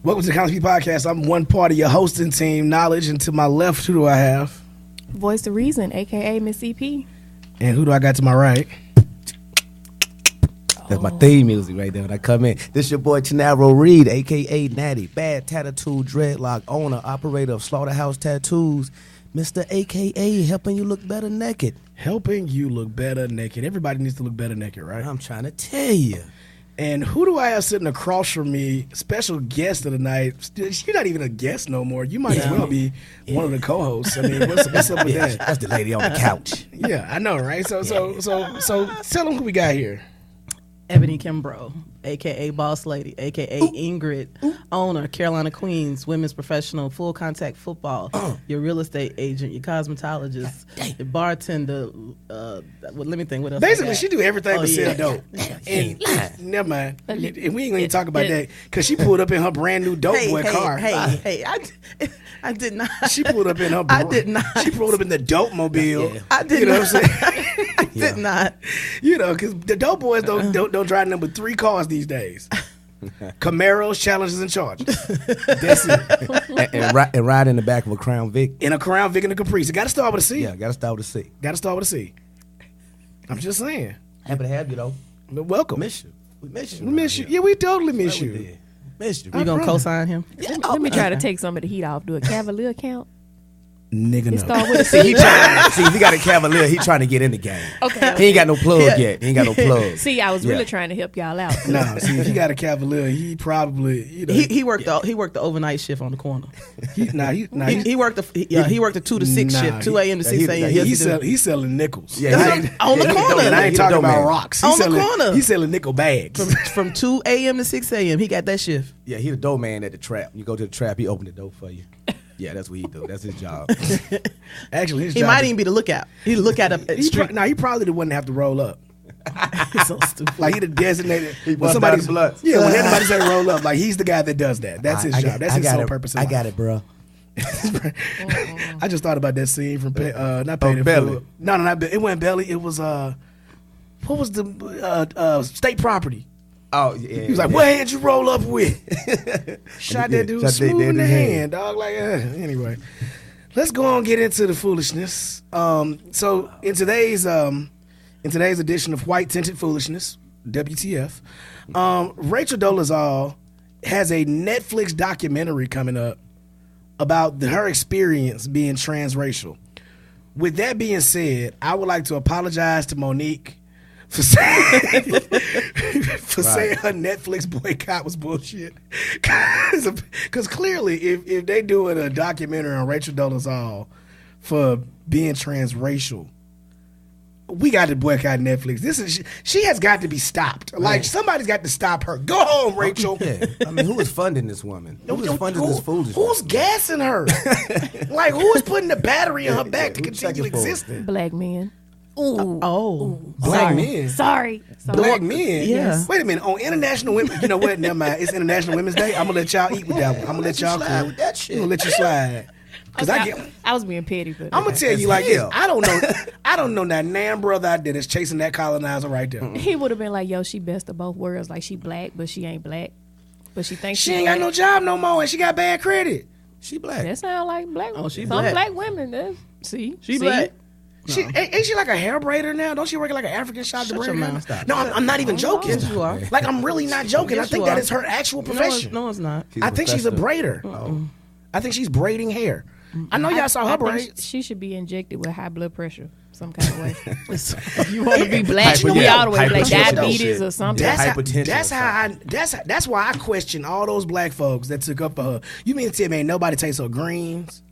Welcome to the College People Podcast. I'm one part of your hosting team, Knowledge, and to my left, who do I have? Voice of Reason, a.k.a. Miss CP. And who do I got to my right? That's my theme music right there when I come in. This your boy Chenaro Reed, a.k.a. Natty, bad tattoo, dreadlock owner, operator of Slaughterhouse Tattoos, Mr. a.k.a. helping you look better naked. Helping you look better naked. Everybody needs to look better naked, right? I'm trying to tell you. And who do I have sitting across from me? Special guest of the night. You're not even a guest no more. You might as well be one of the co-hosts. I mean, what's up with that? That's the lady on the couch. Yeah, I know, right? So tell them who we got here. Ebony Kimbrough, a.k.a. Bosslady, a.k.a. Ingrid, owner, Carolina Queens, women's professional, full contact football, your real estate agent, your cosmetologist, your bartender, let me think, what else? Basically, she do everything but sell dope. And never mind. And we ain't going to talk about that because she pulled up in her brand new dope boy car. I did not. She pulled up in her. I did not. She pulled up in the dope mobile. Yeah. I did you know not. what I'm saying? I did not. You know, because the dope boys don't drive number 3 cars these days. Camaros, Challengers, and Chargers. That's it. and ride in the back of a Crown Vic. In a Crown Vic and a Caprice. It got to start with a C. Yeah, got to start with a C. Got to start with a C. I'm just saying. Happy to have you, though. Welcome. Miss you. We miss you. We miss you. Yeah, we totally miss you. Did. Miss you. You going to co-sign him? Let me try to take some of the heat off. Do a Cavalier count? Nigga, no. Start with a See, C. if he got a Cavalier, he trying to get in the game. Okay. He ain't got no plug yet. He ain't got no plug. See, I was really trying to help y'all out. No, see, if he got a Cavalier, he probably, you know. He worked the overnight shift on the corner. He worked the 2 to 6 shift, 2 a.m. to 6 a.m. He's selling nickels. Yeah, on the corner. And I ain't talking about rocks. On the corner. He's selling nickel bags. From 2 a.m. to 6 a.m. He got that shift. Yeah, he the door man at the trap. You go to the trap, he open the door for you. Yeah, that's what he do. That's his job. Actually, his He job might even be the lookout. He look at him. he probably the one that have to roll up. He's so stupid. Like he the designated. He when bust somebody's down the blood. Yeah, when anybody say roll up, like he's the guy that does that. That's his job. That's his sole purpose. I got it, bro. I just thought about that scene from not Paid in Belly. Full. No, not Belly. It wasn't Belly. It was what was the state property? Oh yeah. He was like, "What hand you roll up with?" Shot that dude smooth in the hand, dog. Like, anyway, let's go on and get into the foolishness. So in today's edition of White Tinted Foolishness, WTF, Rachel Dolezal has a Netflix documentary coming up about her experience being transracial. With that being said, I would like to apologize to Monique for saying her Netflix boycott was bullshit. Because clearly, if they doing a documentary on Rachel Dolezal for being transracial, we got to boycott Netflix. She has got to be stopped. Like, somebody's got to stop her. Go home, Rachel. Yeah. I mean, who is funding this woman? Who is funding this foolishness? Who's gassing her? Like, who is putting the battery in her back to continue existing? Black men. Black men. Sorry. Black men? Yeah. Wait a minute. On International Women, you know what? Never mind. It's International Women's Day. I'm going to let y'all eat with that one. I'm going to let y'all slide with that shit. I'm going to let you slide. Because I was being petty, but I'm going to tell you like this. I don't know that damn brother out there that's chasing that colonizer right there. he would have been like, yo, she best of both worlds. Like, she black, but she ain't black. But she thinks She ain't got no job no more and she got bad credit. She black. That sound like black. Oh, she Some black. black women. She black. Ain't she like a hair braider now? Don't she work like an African shop to Shut braid your hair? mouth. Stop. No, I'm not even joking. Yes, you are. Like, I'm really not joking. Yes, I think you that are. is her actual profession. No, it's not. I think she's a braider. I think she's braiding hair. I know y'all saw her I think braids. she should be injected with high blood pressure some kind of way. If you want to be black, Hyper- we yeah, all the way black, hypertension diabetes shit. or something. That's why I question all those black folks that took up for her. You mean to tell me ain't nobody takes her greens?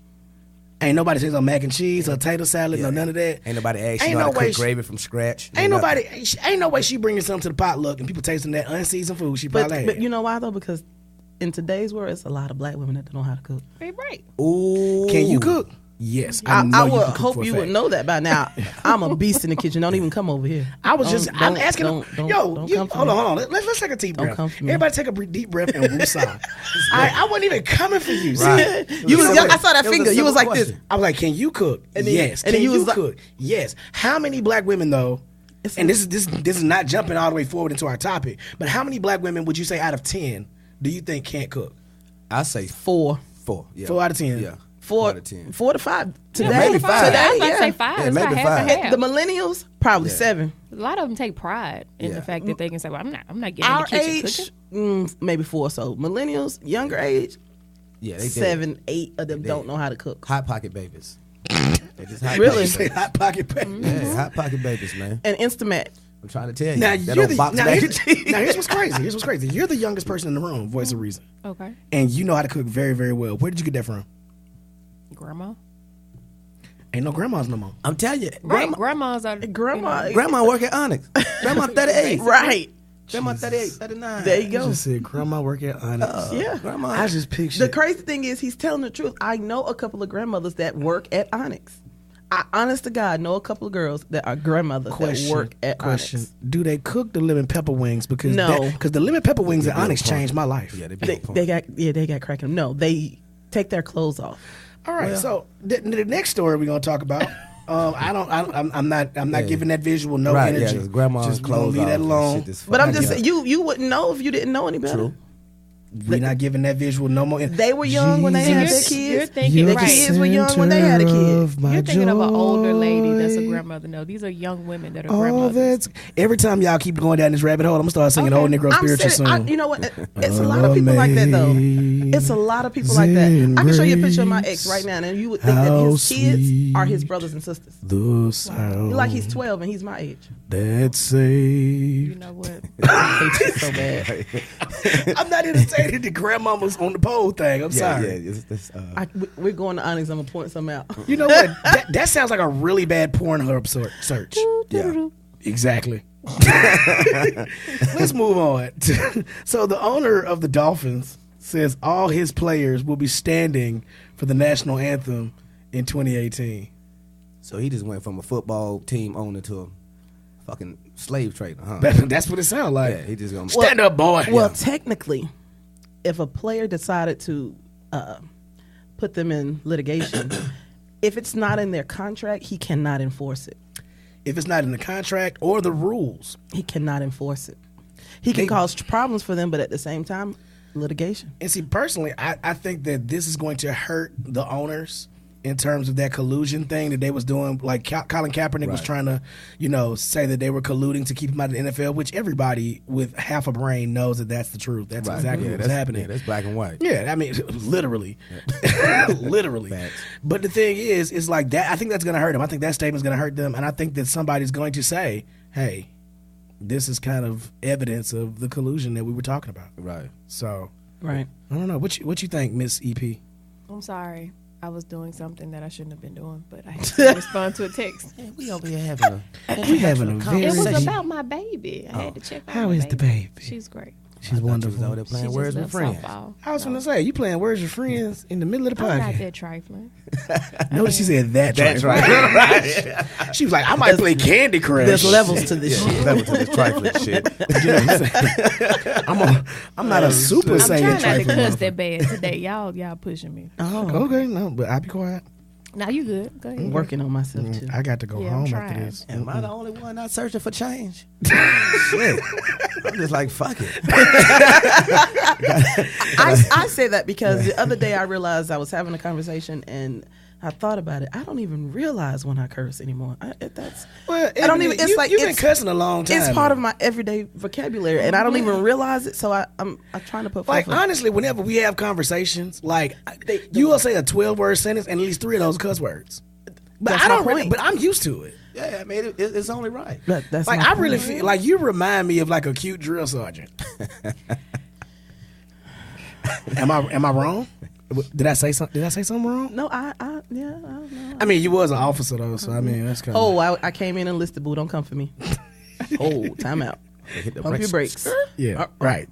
Ain't nobody takes her mac and cheese or tater salad or none of that? Ain't nobody asked Ain't you how no to way cook gravy from scratch. Ain't no way she bringing something to the potluck and people tasting that unseasoned food she probably had. But you know why though? Because in today's world, it's a lot of black women that don't know how to cook. Right. Ooh. Can you cook? Yes, I know would you can cook hope for a you fact. would know that by now. I'm a beast in the kitchen. Don't even come over here. I'm asking. Don't Hold on. Let's take a deep breath. come for me. Everybody take a deep breath and woosah. I wasn't even coming for you. Right. See? You was. It was I saw that it was a finger. You was simple like this. question. I was like, can you cook? And then- Yes. and then Can you you was like- cook? Yes. How many black women though? And this is not jumping all the way forward into our topic. But how many black women would you say out of 10 do you think can't cook? I say 4. 4. Yeah. 4 out of 10. Yeah. 4 out of 10. 4 to 5 today. Yeah, maybe 5. Today, I was Today, about to say yeah. 5. Yeah, It's maybe about 5. half and half. The millennials probably Yeah. 7. A lot of them take pride in Yeah. the fact that they can say, "Well, I'm not getting Our in the kitchen age, cooking." maybe 4. So millennials, younger age, Yeah, they 7, 8 of them They don't know how to cook. Hot pocket babies. They just hot Really? pocket babies. Hot pocket baby. Yeah, hot pocket babies, man. And Instamat. I'm trying to tell you. Now, that you're old the, box now, mac here's, and cheese. now here's what's crazy. Here's what's crazy. You're the youngest person in the room, voice of reason, Okay, and you know how to cook very, very well. Where did you get that from? grandma. Ain't no grandmas no more. I'm telling you, Right, grandmas are grandma work at Onyx. Grandma 38. Right. Grandma 38, 39. There you I go. just said grandma work at Onyx. Yeah. Grandma. I just pictured. The crazy thing is, he's telling the truth. I know a couple of grandmothers that work at Onyx. I, honest to God, know a couple of girls that are grandmothers that work at Onyx. Do they cook the lemon pepper wings? Because No. because the lemon pepper wings at Yeah, Onyx point. changed my life. Yeah, They got cracking. No, they take their clothes off. All right, Well- so the next story we're gonna talk about. I'm not giving that visual no right, energy. Yeah, grandma's just clothes leave that off and alone. shit is But I'm fucking just up. saying, you wouldn't know if you didn't know any better. True. We're not giving that visual no more. They were young when they had their Jesus. kids. You're thinking Their right. kids were young when they had a kid. You're thinking of an older lady that's a grandmother. No, these are young women that are Oh, grandmothers. that's every time y'all keep going down this rabbit hole. I'm gonna start singing Okay. old Negro I'm spiritual serious. song. You know what? It's a lot of people like that, though. It's a lot of people like that. I can show you a picture of my ex right now, and you would think that How his kids sweet are his brothers and sisters. The sound You're like he's 12 and he's my age. that saved. You know what? I hate you so bad. I'm not entertaining the grandmamas on the pole thing. I'm sorry. We're going to Onyx. I'm gonna point some out. You know what? That sounds like a really bad Pornhub search. Yeah. Exactly. Let's move on. So the owner of the Dolphins says all his players will be standing for the national anthem in 2018. So he just went from a football team owner to a fucking slave trader, huh? That's what it sounds like. Yeah, he just gonna Stand up, boy. Well, technically, if a player decided to put them in litigation, if it's not in their contract, he cannot enforce it. If it's not in the contract or the rules. He cannot enforce it. He can cause problems for them, but at the same time, litigation. And see, personally, I think that this is going to hurt the owners in terms of that collusion thing that they was doing. Like Colin Kaepernick was trying to, say that they were colluding to keep him out of the NFL, which everybody with half a brain knows that that's the truth. That's exactly what's happening. Yeah, that's black and white. Yeah, I mean, literally. Literally. Facts. But the thing is like that, I think that's going to hurt them. I think that statement's going to hurt them. And I think that somebody's going to say, hey, this is kind of evidence of the collusion that we were talking about. Right. So, Right. I don't know. What you think, Miss EP? I'm sorry. I was doing something that I shouldn't have been doing, but I had to respond to a text. Man, we over here having We having a very It was Conversation. about my baby. I had to check on How my is the baby? She's great. She's over wonderful. there She playing just words with left friends. softball. I was going to say, you playing words with friends in the middle of the I'm not podcast. that trifling. Notice she said that. That's trifling. right. She was like, I might play Candy Crush. There's levels to this shit. Level to this trifling shit. You know what I'm saying? I'm not a super I'm Saiyan trying not to trifling. cuss that bad today. Y'all pushing me. Oh, Okay, no, but I'll be quiet. Now you good. Go ahead. I'm working on myself too. I got to go Yeah, I'm home after trying. this. Am I the only one not searching for change? Shit. I'm just like, fuck it. I say that because the other day I realized I was having a conversation and I thought about it. I don't even realize when I curse anymore. Well, I don't even. It's like you've been it's cussing a long time. It's part of my everyday vocabulary, and I don't even realize it. So I'm trying to put Like forth a- honestly, whenever we have conversations, like you will say a 12-word sentence and at least 3 of those are cuss words. But That's I my don't. Really, point. but I'm used to it. Yeah, I mean, it's only right. That's Like my I point. really feel like you remind me of like a cute drill sergeant. Am I wrong? Did I say something? Did I say something wrong? No, I don't know. I mean, you was an officer though, so I mean that's kind of. Oh, I came in enlisted, boo. Don't come for me. Oh, time out. Hit the Pump your brakes. Yeah, right.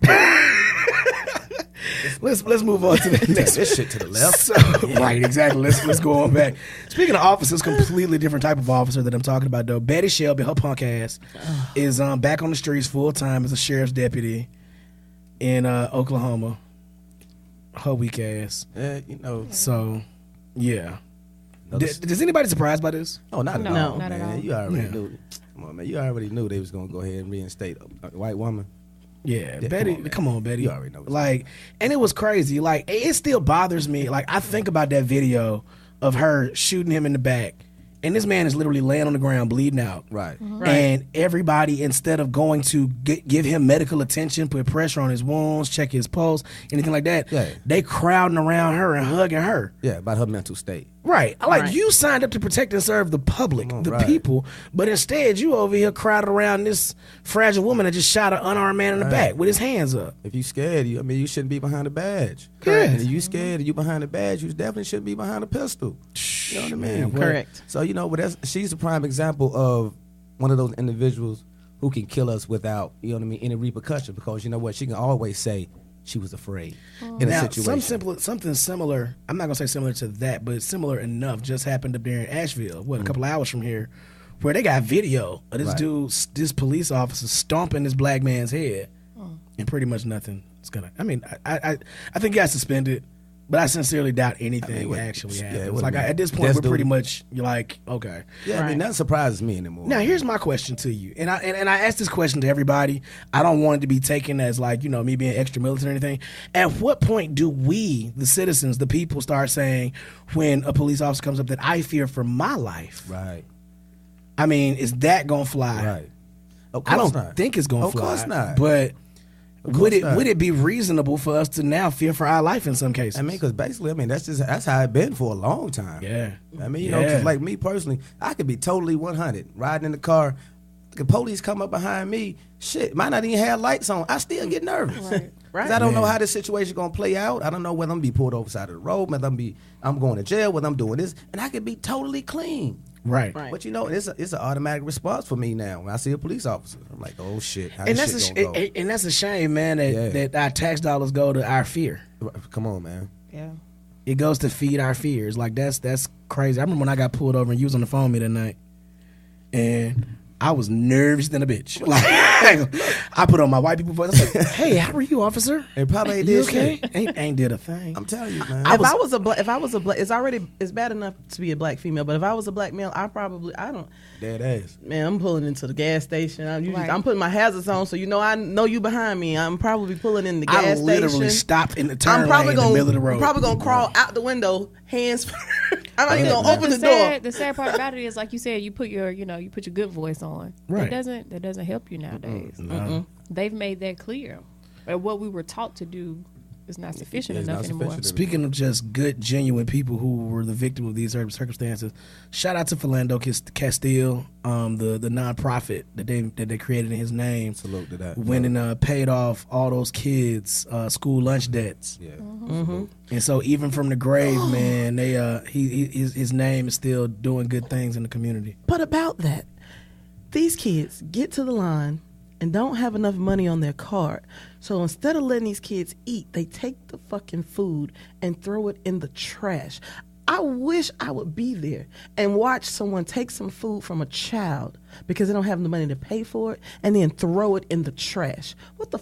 let's move on to the next. This shit to the left. So, right, exactly. Let's go on back. Speaking of officers, completely different type of officer that I'm talking about though. Betty Shelby, her punk ass, is back on the streets full time as a sheriff's deputy in Oklahoma. Her weak ass. So, yeah. Does anybody surprised by this? Oh, not at No, all, not at man. all. You already Yeah. knew. Come on, man. You already knew they was gonna go ahead and reinstate a white woman. Yeah, Betty. Come on, Betty. You already know. Like, and it was crazy. Like, it still bothers me. Like, I think about that video of her shooting him in the back, and this man is literally laying on the ground bleeding out. Right. And everybody, instead of going to give him medical attention, put pressure on his wounds, check his pulse, anything like that, they crowding around her and hugging her. Yeah, about her mental state. Right. Like, you signed up to protect and serve the public, people, but instead you over here crowded around this fragile woman that just shot an unarmed man in the back with his hands up. If you scared, you shouldn't be behind a badge. Correct. And if you scared and you behind a badge, you definitely shouldn't be behind a pistol. You know what I mean? Correct. So, she's a prime example of one of those individuals who can kill us without, any repercussion, because you know what? She can always say she was afraid in a situation. Something similar, I'm not going to say similar to that, but similar enough just happened up there in Asheville, a couple of hours from here, where they got video of this dude, this police officer stomping this black man's head, and pretty much nothing is going to, I think he got suspended, but I sincerely doubt anything actually happens. Like, at this point, we're pretty much, you're like, okay. Yeah, that surprises me anymore. Now, here's my question to you. And I asked this question to everybody. I don't want it to be taken as like, me being extra militant or anything. At what point do we, the citizens, the people, start saying when a police officer comes up that I fear for my life? Right. I mean, is that going to fly? Right. Of I course don't not. think it's going to fly. Of course not. But would it be reasonable for us to now fear for our life in some cases? Because basically, that's how it's been for a long time. Yeah. Cause like me personally, I could be totally 100 riding in the car. The police come up behind me. Shit, might not even have lights on. I still get nervous. Right. Because I don't know how this situation gonna play out. I don't know whether I'm gonna be pulled over the side of the road, whether I'm going to jail, whether I'm doing this, and I could be totally clean. Right. But it's an automatic response for me now when I see a police officer. I'm like, oh shit, how this shit gonna go? And that's a shame, man, that our tax dollars go to our fear. Come on, man. Yeah. It goes to feed our fears. Like, that's crazy. I remember when I got pulled over and you was on the phone with me that night, and I was nervous than a bitch. Like, I put on my white people voice. I was like, "Hey, how are you, officer? It probably ain't you did okay? shit. Ain't did a thing." I'm telling you, man. If I was a black, it's bad enough to be a black female, but if I was a black male, I don't. Dead ass. Man, I'm pulling into the gas station. I'm putting my hazards on, so I know you behind me. I'm probably pulling in the gas station. I literally stopped in the turn lane in the middle of the road. I'm probably gonna crawl out the window, hands first. I'm not even gonna open the door. The sad part about it is, like you said, you put your good voice on. Right. That doesn't help you nowadays. No. They've made that clear. But what we were taught to do is not sufficient enough anymore. Speaking of just good, genuine people who were the victim of these circumstances, shout out to Philando Castile, the nonprofit that they created in his name. Salute to that. Went and paid off all those kids' school lunch debts. Yeah. Mm-hmm. And so even from the grave, man, his name is still doing good things in the community. But about that, these kids get to the line and don't have enough money on their card. So instead of letting these kids eat, they take the fucking food and throw it in the trash. I wish I would be there and watch someone take some food from a child because they don't have the money to pay for it and then throw it in the trash. What the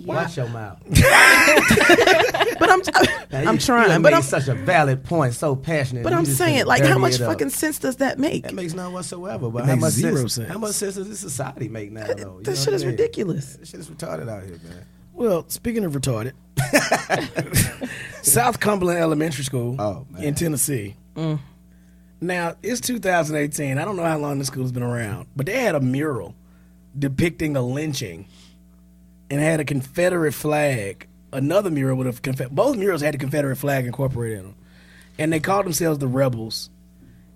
Watch your mouth. But I'm trying. But I'm such a valid point, so passionate. But I'm saying, like, how much fucking sense does that make? That makes none whatsoever. But how much sense? How much sense does this society make now, though? This shit is ridiculous. This shit is retarded out here, man. Well, speaking of retarded, South Cumberland Elementary School in Tennessee. Now, it's 2018. I don't know how long this school's been around, but they had a mural depicting a lynching and had a Confederate flag. Another mural with both murals had a Confederate flag incorporated in them, and they called themselves the Rebels.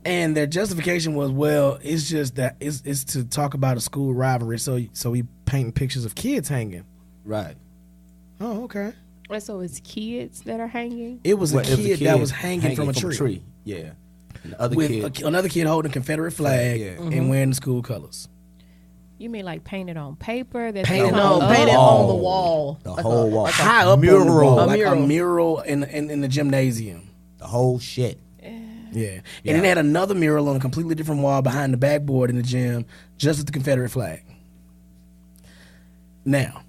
And their justification was, well, it's just that it's to talk about a school rivalry. So we painting pictures of kids hanging. Right. Oh, okay. So it's kids that are hanging? It was a kid that was hanging from a tree. Yeah. And the other another kid holding a Confederate flag and wearing the school colors. You mean like painted on paper? Painted on the wall. The whole wall. High up mural, on the wall, like a mural in the gymnasium. The whole shit. Yeah. And then they had another mural on a completely different wall behind the backboard in the gym, just with the Confederate flag. Now,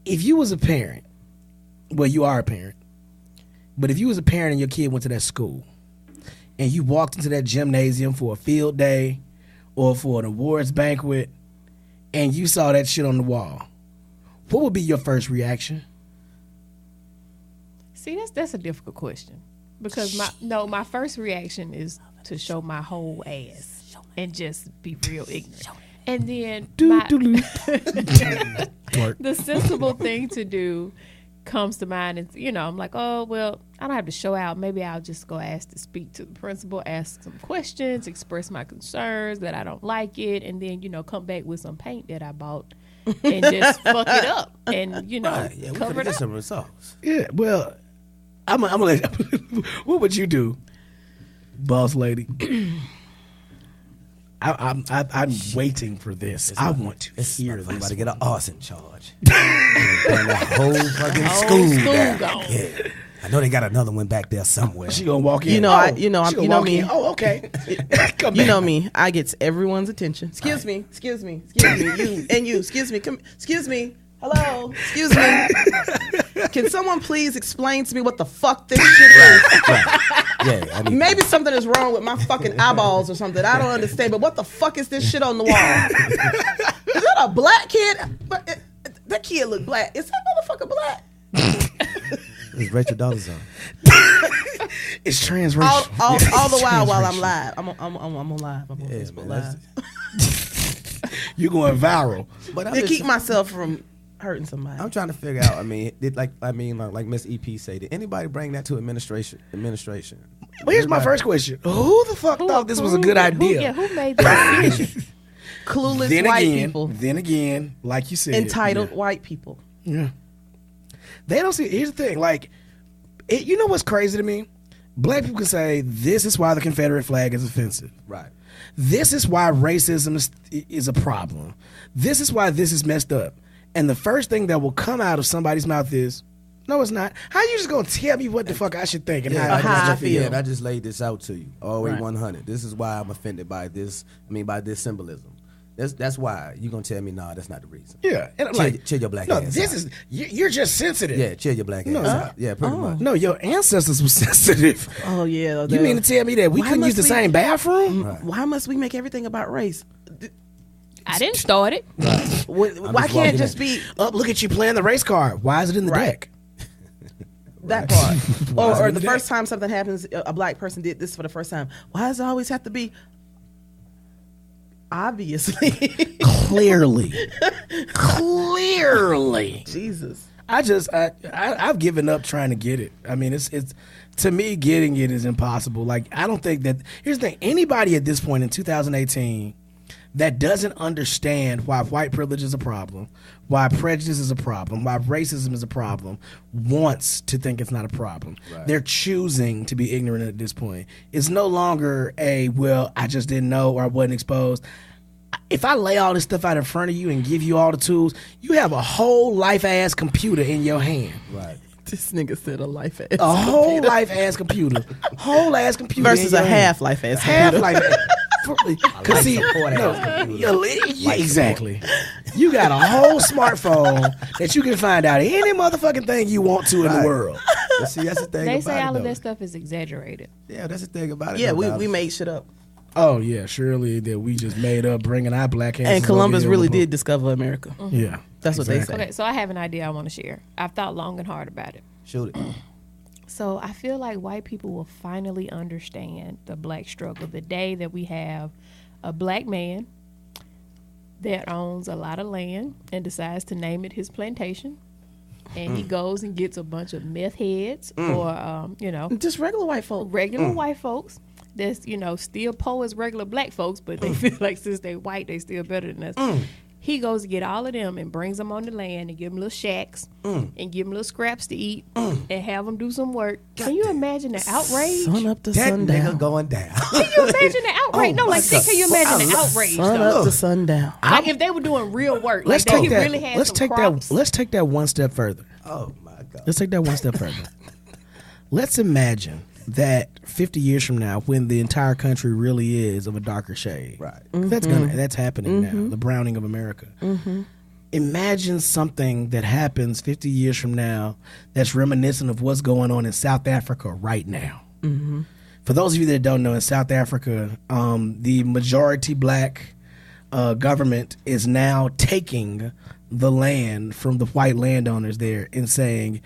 if you was a parent, well, you are a parent, but if you was a parent and your kid went to that school and you walked into that gymnasium for a field day or for an awards banquet and you saw that shit on the wall, what would be your first reaction? See, that's a difficult question because my first reaction is to show my whole ass and just be real ignorant. And then the sensible thing to do comes to mind, and I'm like, oh well, I don't have to show out. Maybe I'll just go ask to speak to the principal, ask some questions, express my concerns that I don't like it, and then come back with some paint that I bought and just fuck it up and cover it up. Some results. Yeah, well, I'm gonna let. What would you do, boss lady? I'm waiting for this. I want to hear this. I'm about to get an arson charge. And the whole fucking school down. Yeah. I know they got another one back there somewhere. She gonna walk in. You know me. Oh, okay. Come You back. know me. I get everyone's attention. Excuse me. You and you. Excuse me. Excuse me. Hello. Excuse me. Can someone please explain to me what the fuck this shit is? Right. Yeah. Maybe something is wrong with my fucking eyeballs or something. I don't understand. But what the fuck is this shit on the wall? Is that a black kid? But that kid look black. Is that motherfucker black? It's Rachel Dolezal. It's transracial. All the while I'm live. I'm on live. I'm on Facebook Live. You're going viral. But To keep myself from hurting somebody. I'm trying to figure out. Like Miss EP say, did anybody bring that to administration? But here's my first question: who the fuck thought this was a good idea? Who made that decision? Clueless white people. Then again, like you said, Entitled white people. Yeah. They don't see. Here's the thing. Like, you know what's crazy to me? Black people can say this is why the Confederate flag is offensive. Right. This is why racism is a problem. This is why this is messed up. And the first thing that will come out of somebody's mouth is, no, it's not. How you just gonna tell me what the fuck I should think and how I feel? And I just laid this out to you. All the way Right. 100. This is why I'm offended by this. By this symbolism. That's why you gonna tell me, nah, that's not the reason. Yeah, and I'm Chill your black no, ass this out. is you're just sensitive. Yeah, chill your black ass out. Yeah, pretty much. No, your ancestors were sensitive. Oh yeah. You mean to tell me that we Why couldn't use must the we- same bathroom? Why must we make everything about race? I didn't start it. Why can't it just be Up, look at you playing the race card. Why is it in the Right. deck? that part? is it or in the the first time something happens, a black person did this for the first time. Why does it always have to be? Obviously. Clearly. Jesus. I've given up trying to get it. I mean, it's to me, getting it is impossible. Like, I don't think that. Here's the thing: anybody at this point in 2018 that doesn't understand why white privilege is a problem, why prejudice is a problem, why racism is a problem, wants to think it's not a problem. Right. They're choosing to be ignorant at this point. It's no longer well, I just didn't know or I wasn't exposed. If I lay all this stuff out in front of you and give you all the tools, you have a whole life-ass computer in your hand. Right. This nigga said a life ass. A whole life-ass computer. Whole-ass computer Versus in a your half hand. life ass. Half-life. Cause see, Life exactly. You got a whole smartphone that you can find out any motherfucking thing you want to in the world. But see, that's the thing They about say it, all of though. that stuff is exaggerated. Yeah, that's the thing about it. Yeah, though, we dog. made shit up. Oh yeah, surely that we just made up bringing our black asses And Columbus over here really with- did discover America. Yeah, That's what they say. Okay, so I have an idea I want to share. I've thought long and hard about it. Shoot it. So I feel like white people will finally understand the black struggle the day that we have a black man that owns a lot of land and decides to name it his plantation. And he goes and gets a bunch of meth heads or, Just regular white folk. regular white folks that's, still poor as regular black folks, but they feel like since they white, they still better than us. He goes to get all of them and brings them on the land and give them little shacks and give them little scraps to eat and have them do some work. Can you imagine the outrage? Sun up to That sundown. nigga going down. Can you imagine the outrage? No, like, can you imagine the outrage? Sun though? up to sundown. Like, if they were doing real work, let's like, take he that. really had Let's some take crops. that. Let's take that one step further. Oh my God. Let's take that one step further. Let's imagine that 50 years from now, when the entire country really is of a darker shade, Right. That's happening now. The browning of America. Imagine something that happens 50 years from now that's reminiscent of what's going on in South Africa right now. For those of you that don't know, in South Africa, the majority black government is now taking the land from the white landowners there and saying,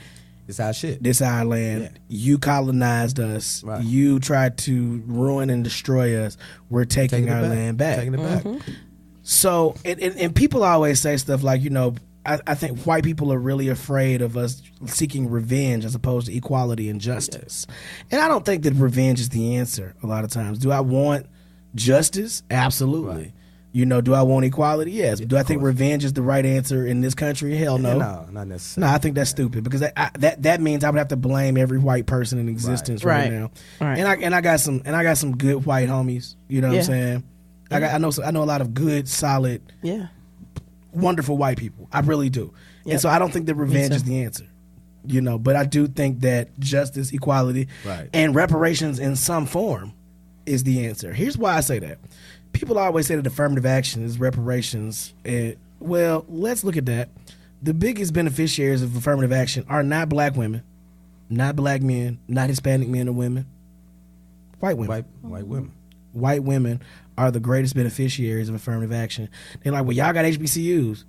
This our shit. this our land. Yeah. You colonized us. Right. You tried to ruin and destroy us. We're taking our land back. Taking it back. So, and people always say stuff like, I think white people are really afraid of us seeking revenge as opposed to equality and justice. And I don't think that revenge is the answer a lot of times. Do I want justice? Absolutely. Right. Do I want equality? Yes. Yeah, Do I think course. revenge is the right answer in this country? Hell no. No, not necessarily. No, I think that's stupid because that means I would have to blame every white person in existence right now. Right. And I got some good white homies. You know what I'm saying? I know a lot of good, solid, wonderful white people. I really do. Yep. And so I don't think that revenge is the answer. But I do think that justice, equality, and reparations in some form is the answer. Here's why I say that. People always say that affirmative action is reparations. Well, let's look at that. The biggest beneficiaries of affirmative action are not black women, not black men, not Hispanic men or women, white women. White women. White women are the greatest beneficiaries of affirmative action. They're like, well, y'all got HBCUs.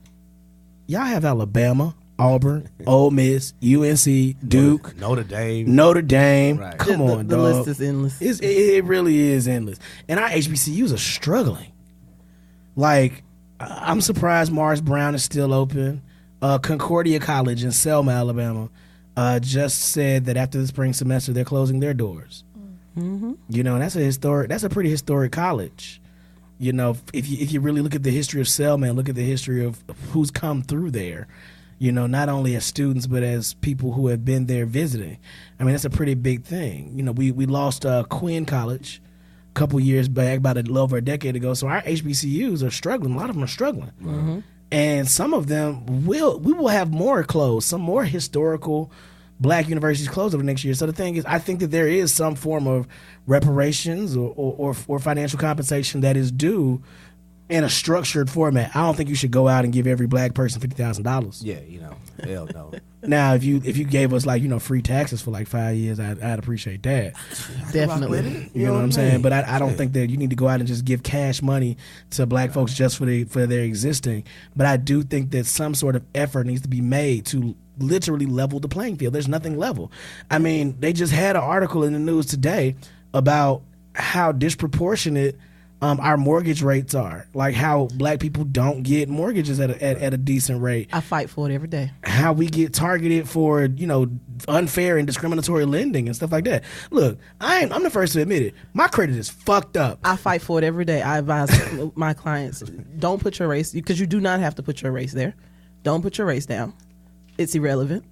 Y'all have Alabama, Auburn, Ole Miss, UNC, Duke, Notre Dame. Right. Come on, the dog. list is endless. It really is endless. And our HBCUs are struggling. Like, I'm surprised Morris Brown is still open. Concordia College in Selma, Alabama, just said that after the spring semester, they're closing their doors. Mm-hmm. And that's a pretty historic college. If you really look at the history of Selma and look at the history of who's come through there, not only as students but as people who have been there visiting. I mean, that's a pretty big thing. We lost Quinn College a couple years back, about a little over a decade ago. So our HBCUs are struggling. A lot of them are struggling. Mm-hmm. And some of them we will have more closed, some more historical black universities closed over the next year. So the thing is, I think that there is some form of reparations or financial compensation that is due in a structured format. I don't think you should go out and give every black person $50,000. Yeah, hell no. Now, if you gave us free taxes for 5 years, I'd appreciate that. Definitely. You know what I'm saying? But I don't think that you need to go out and just give cash money to black folks just for their existing. But I do think that some sort of effort needs to be made to literally level the playing field. There's nothing level. I mean, they just had an article in the news today about how disproportionate our mortgage rates are, like how black people don't get mortgages at a decent rate. I fight for it every day. How we get targeted for unfair and discriminatory lending and stuff like that. Look, I'm the first to admit it. My credit is fucked up. I fight for it every day. I advise my clients, don't put your race, because you do not have to put your race there. Don't put your race down. It's irrelevant.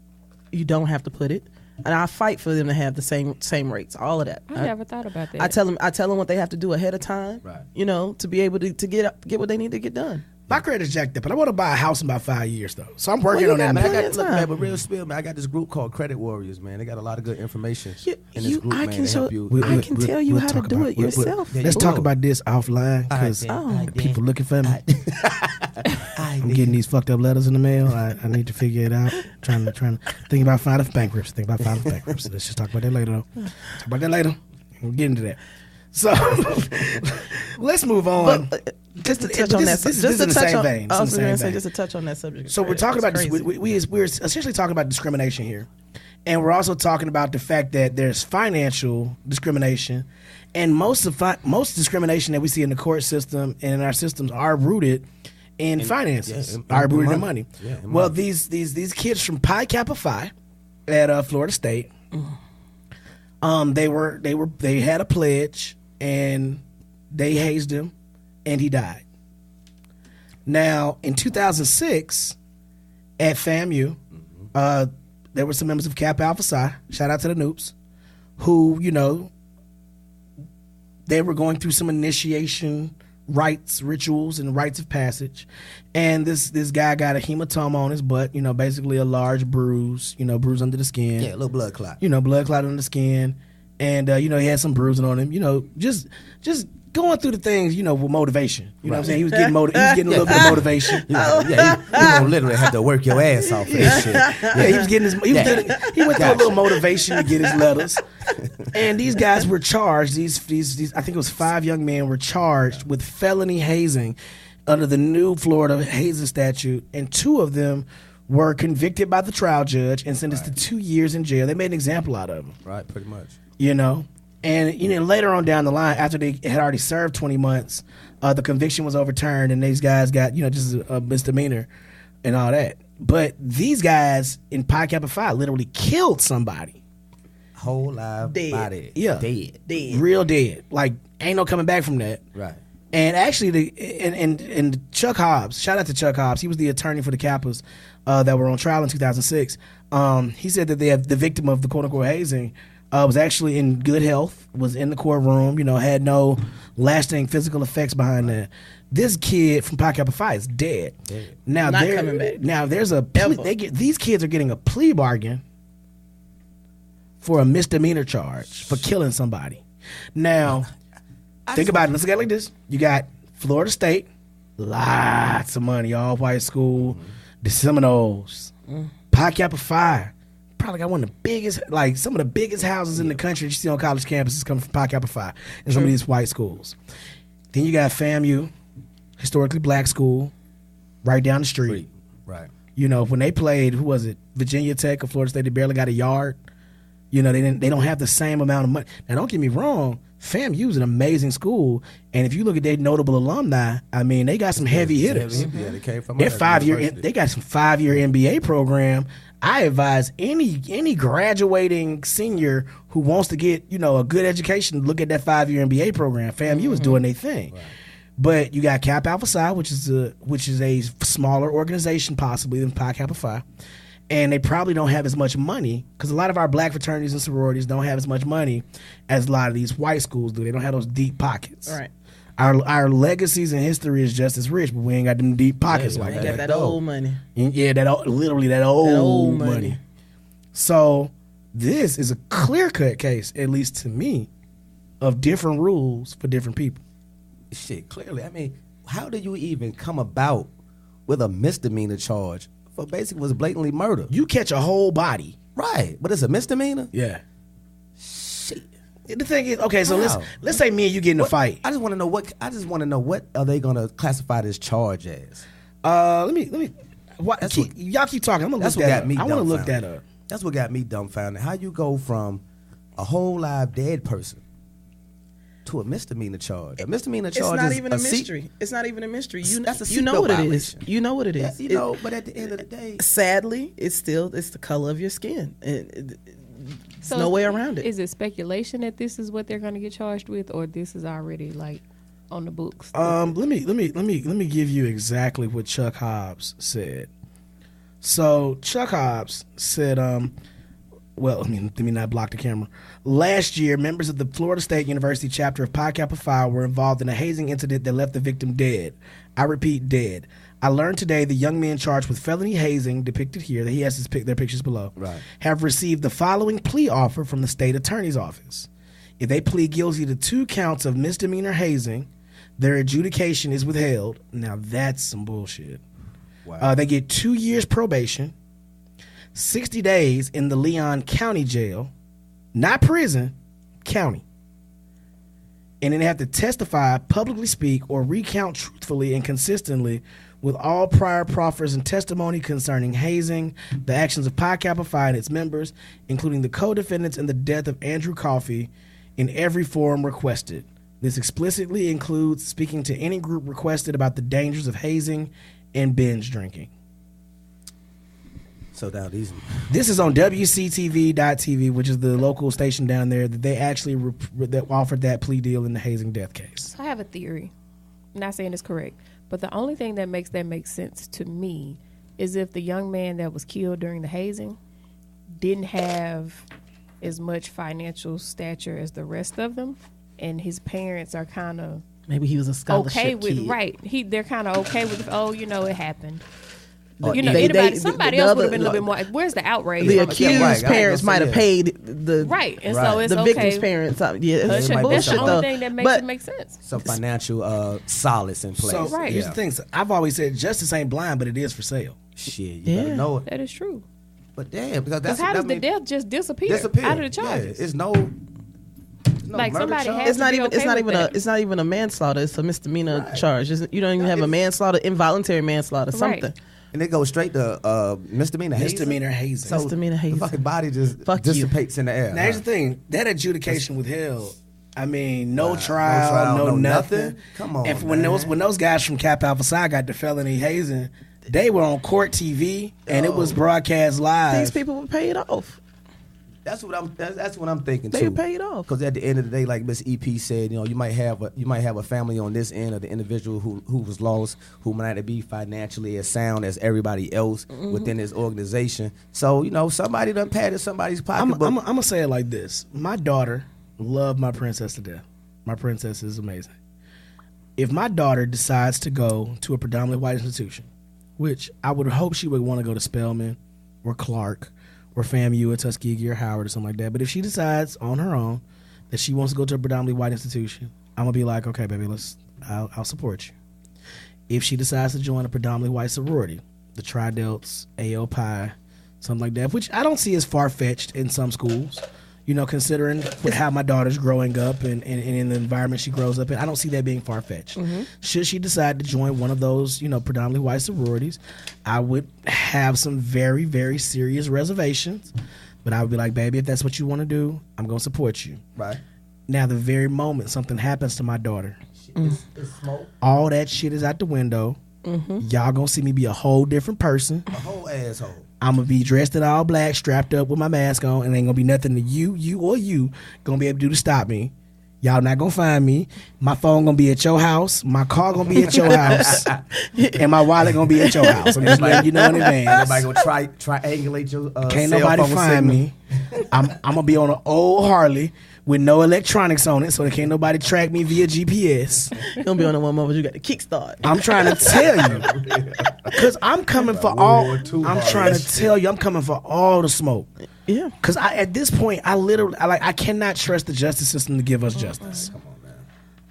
You don't have to put it. And I fight for them to have the same rates, all of that. I never thought about that. I tell them what they have to do ahead of time, right? To be able to get what they need to get done. My credit's jacked up, but I want to buy a house in about 5 years, though. So I'm working on that. But real spill, man. I got this group called Credit Warriors, man. They got a lot of good information in this group, I man. can Help you. I can tell you how to do it yourself. Let's talk about this offline because people looking for me. I'm getting these fucked up letters in the mail. I need to figure it out. Trying to think about filing for bankruptcy. Let's just talk about that later, though. Talk about that later. We'll get into that. So let's move on. Just to touch on that. Just to touch on that subject. So we're talking about we're essentially talking about discrimination here, and we're also talking about the fact that there's financial discrimination, and most discrimination that we see in the court system and in our systems are rooted in finances, are rooted in money. Yeah, well, these kids from Pi Kappa Phi at Florida State, they had a pledge and they hazed him and he died. Now, in 2006, at FAMU, there were some members of Kappa Alpha Psi, shout out to the Noops, who, they were going through some initiation rites, rituals, and rites of passage. And this guy got a hematoma on his butt, basically a large bruise, bruise under the skin. Yeah, a little blood clot. Blood clot under the skin. And, he had some bruising on him, just going through the things, with motivation. You know what I'm saying? He was getting a little bit of motivation. He gonna literally have to work your ass off for this shit. Yeah, he was getting he went through a little motivation to get his letters. And these guys were charged, these I think it was 5 young men were charged with felony hazing under the new Florida hazing statute, and 2 of them were convicted by the trial judge and sentenced to 2 years in jail. They made an example out of them. Right, pretty much. You know? And later on down the line, after they had already served 20 months, the conviction was overturned, and these guys got, just a misdemeanor and all that. But these guys in Pi Kappa Phi literally killed somebody. Whole live Dead. body. Yeah. Dead. Real dead. Like, ain't no coming back from that. Right. And actually, and Chuck Hobbs, shout out to Chuck Hobbs. He was the attorney for the Kappas that were on trial in 2006. He said that the victim of the quote-unquote hazing was actually in good health, was in the courtroom, had no lasting physical effects behind that. This kid from Pi Kappa Phi is dead. Now Not coming back. Now there's a these kids are getting a plea bargain for a misdemeanor charge for killing somebody. Now, think about it. Let's look at it like this. You got Florida State, lots of money, all white school, the Seminoles, Pi Kappa Phi. Probably got one of the biggest, like some of the biggest houses in the country you see on college campuses coming from Pi Kappa Phi and some of these white schools. Then you got FAMU, historically black school, right down the street. Right. When they played, who was it? Virginia Tech or Florida State, they barely got a yard. They don't have the same amount of money. Now, don't get me wrong, FAMU is an amazing school, and if you look at their notable alumni, I mean, they got some heavy hitters. Yeah, they came from They got some 5-year MBA program. I advise any graduating senior who wants to get a good education, look at that 5-year MBA program. FAMU is doing their thing. Right. But you got Kappa Alpha Psi, which is a smaller organization possibly than Pi Kappa Phi. And they probably don't have as much money because a lot of our black fraternities and sororities don't have as much money as a lot of these white schools do. They don't have those deep pockets. Right. Our legacies and history is just as rich, but we ain't got them deep pockets like that. Got that old money. Yeah, literally that old money. So this is a clear-cut case, at least to me, of different rules for different people. Shit, clearly. I mean, how do you even come about with a misdemeanor charge for basically was blatantly murder? You catch a whole body. Right, but it's a misdemeanor? Yeah. Shit. The thing is, okay, so let's say me and you get in a fight. I just want to know what are they going to classify this charge as? Let me. Y'all keep talking. I'm gonna look that up. I want to look that up. That's what got me dumbfounded. How you go from a whole live dead person to a misdemeanor charge? A misdemeanor charge It's not is even a mystery. It's not even a mystery. That's a you know what violation. it is. You know what it is. Yeah, but at the end of the day, sadly, it's the color of your skin. There's no way around it. Is it speculation that this is what they're going to get charged with, or this is already like on the books? Let me give you exactly what Chuck Hobbs said. So Chuck Hobbs said, let me not block the camera. Last year, members of the Florida State University chapter of Pi Kappa Phi were involved in a hazing incident that left the victim dead. I repeat, dead. I learned today the young men charged with felony hazing, depicted here, that he has their pictures below, right, have received the following plea offer from the state attorney's office. If they plead guilty to 2 counts of misdemeanor hazing, their adjudication is withheld. Now that's some bullshit. Wow. They get 2 years probation, 60 days in the Leon County Jail, not prison, county. And then they have to testify, publicly speak, or recount truthfully and consistently with all prior proffers and testimony concerning hazing, the actions of Pi Kappa Phi and its members, including the co-defendants in the death of Andrew Coffey, in every forum requested. This explicitly includes speaking to any group requested about the dangers of hazing and binge drinking. So now this is on WCTV.tv, which is the local station down there that they actually that offered that plea deal in the hazing death case. So I have a theory. I'm not saying it's correct, but the only thing that makes sense to me is if the young man that was killed during the hazing didn't have as much financial stature as the rest of them, and his parents are kind of maybe he was a scholarship okay with kid. Right. They're kind of okay with it happened. Somebody the else other- would have been a little bit more. Where's the outrage? The from a kid? accused parents might have paid the Right, and Right. so it's the okay. victim's parents. Yeah, But it's that's the bullshit only though. thing that makes But it make sense. some financial solace in place. So Right. here's the thing. So I've always said justice ain't blind, but it is for sale. Shit, you Yeah. better know it. That is true. But damn, because Because how does the death just disappear out of the charges? Yeah, it's no no like murder somebody charge? has to be okay with that. It's not even a manslaughter. It's a misdemeanor charge. You don't even have a manslaughter, involuntary manslaughter, something. And they go straight to misdemeanor hazing. Misdemeanor hazing. So Misdemeanor hazing. the fucking body just Fuck dissipates in the air. Now, here's the thing. That adjudication withheld. I mean, no trial, no nothing. Come on, and man. when those guys from Cap Alpha Psi got the felony hazing, they were on court TV and it was broadcast live. These people were paid off. That's what I'm thinking They too. were paid off. Because at the end of the day, like Miss EP said, you might have a family on this end of the individual who was lost, who might not be financially as sound as everybody else within this organization. So somebody done patted somebody's pocketbook. I'm gonna say it like this: my daughter loved my princess to death. My princess is amazing. If my daughter decides to go to a predominantly white institution, which I would hope she would want to go to Spelman or Clark or FAMU or Tuskegee or Howard or something like that. But if she decides on her own that she wants to go to a predominantly white institution, I'm gonna be like, okay, baby, I'll support you. If she decides to join a predominantly white sorority, the Tri-Delts, AL Pi, something like that, which I don't see as far-fetched in some schools, considering with how my daughter's growing up and in the environment she grows up in, I don't see that being far-fetched. Should she decide to join one of those, predominantly white sororities, I would have some very, very serious reservations, but I would be like, baby, if that's what you want to do, I'm going to support you. Right. Now, the very moment something happens to my daughter, It's smoke. all that shit is out the window. Y'all going to see me be a whole different person. A whole asshole. I'm going to be dressed in all black, strapped up with my mask on, and ain't going to be nothing that you going to be able to do to stop me. Y'all not going to find me. My phone going to be at your house. My car going to be at your house. And my wallet going to be at your house. I'm just letting you know in advance. Everybody going to triangulate your Can't cell nobody phone find signal. me. I'm going to be on an old Harley with no electronics on it, so there can't nobody track me via GPS. You're going to be on the one moment you got the kickstart. I'm trying to tell you. Because I'm coming for all. I'm trying to tell you, I'm coming for all the smoke. Yeah. Because at this point, I cannot trust the justice system to give us justice. Come on, man.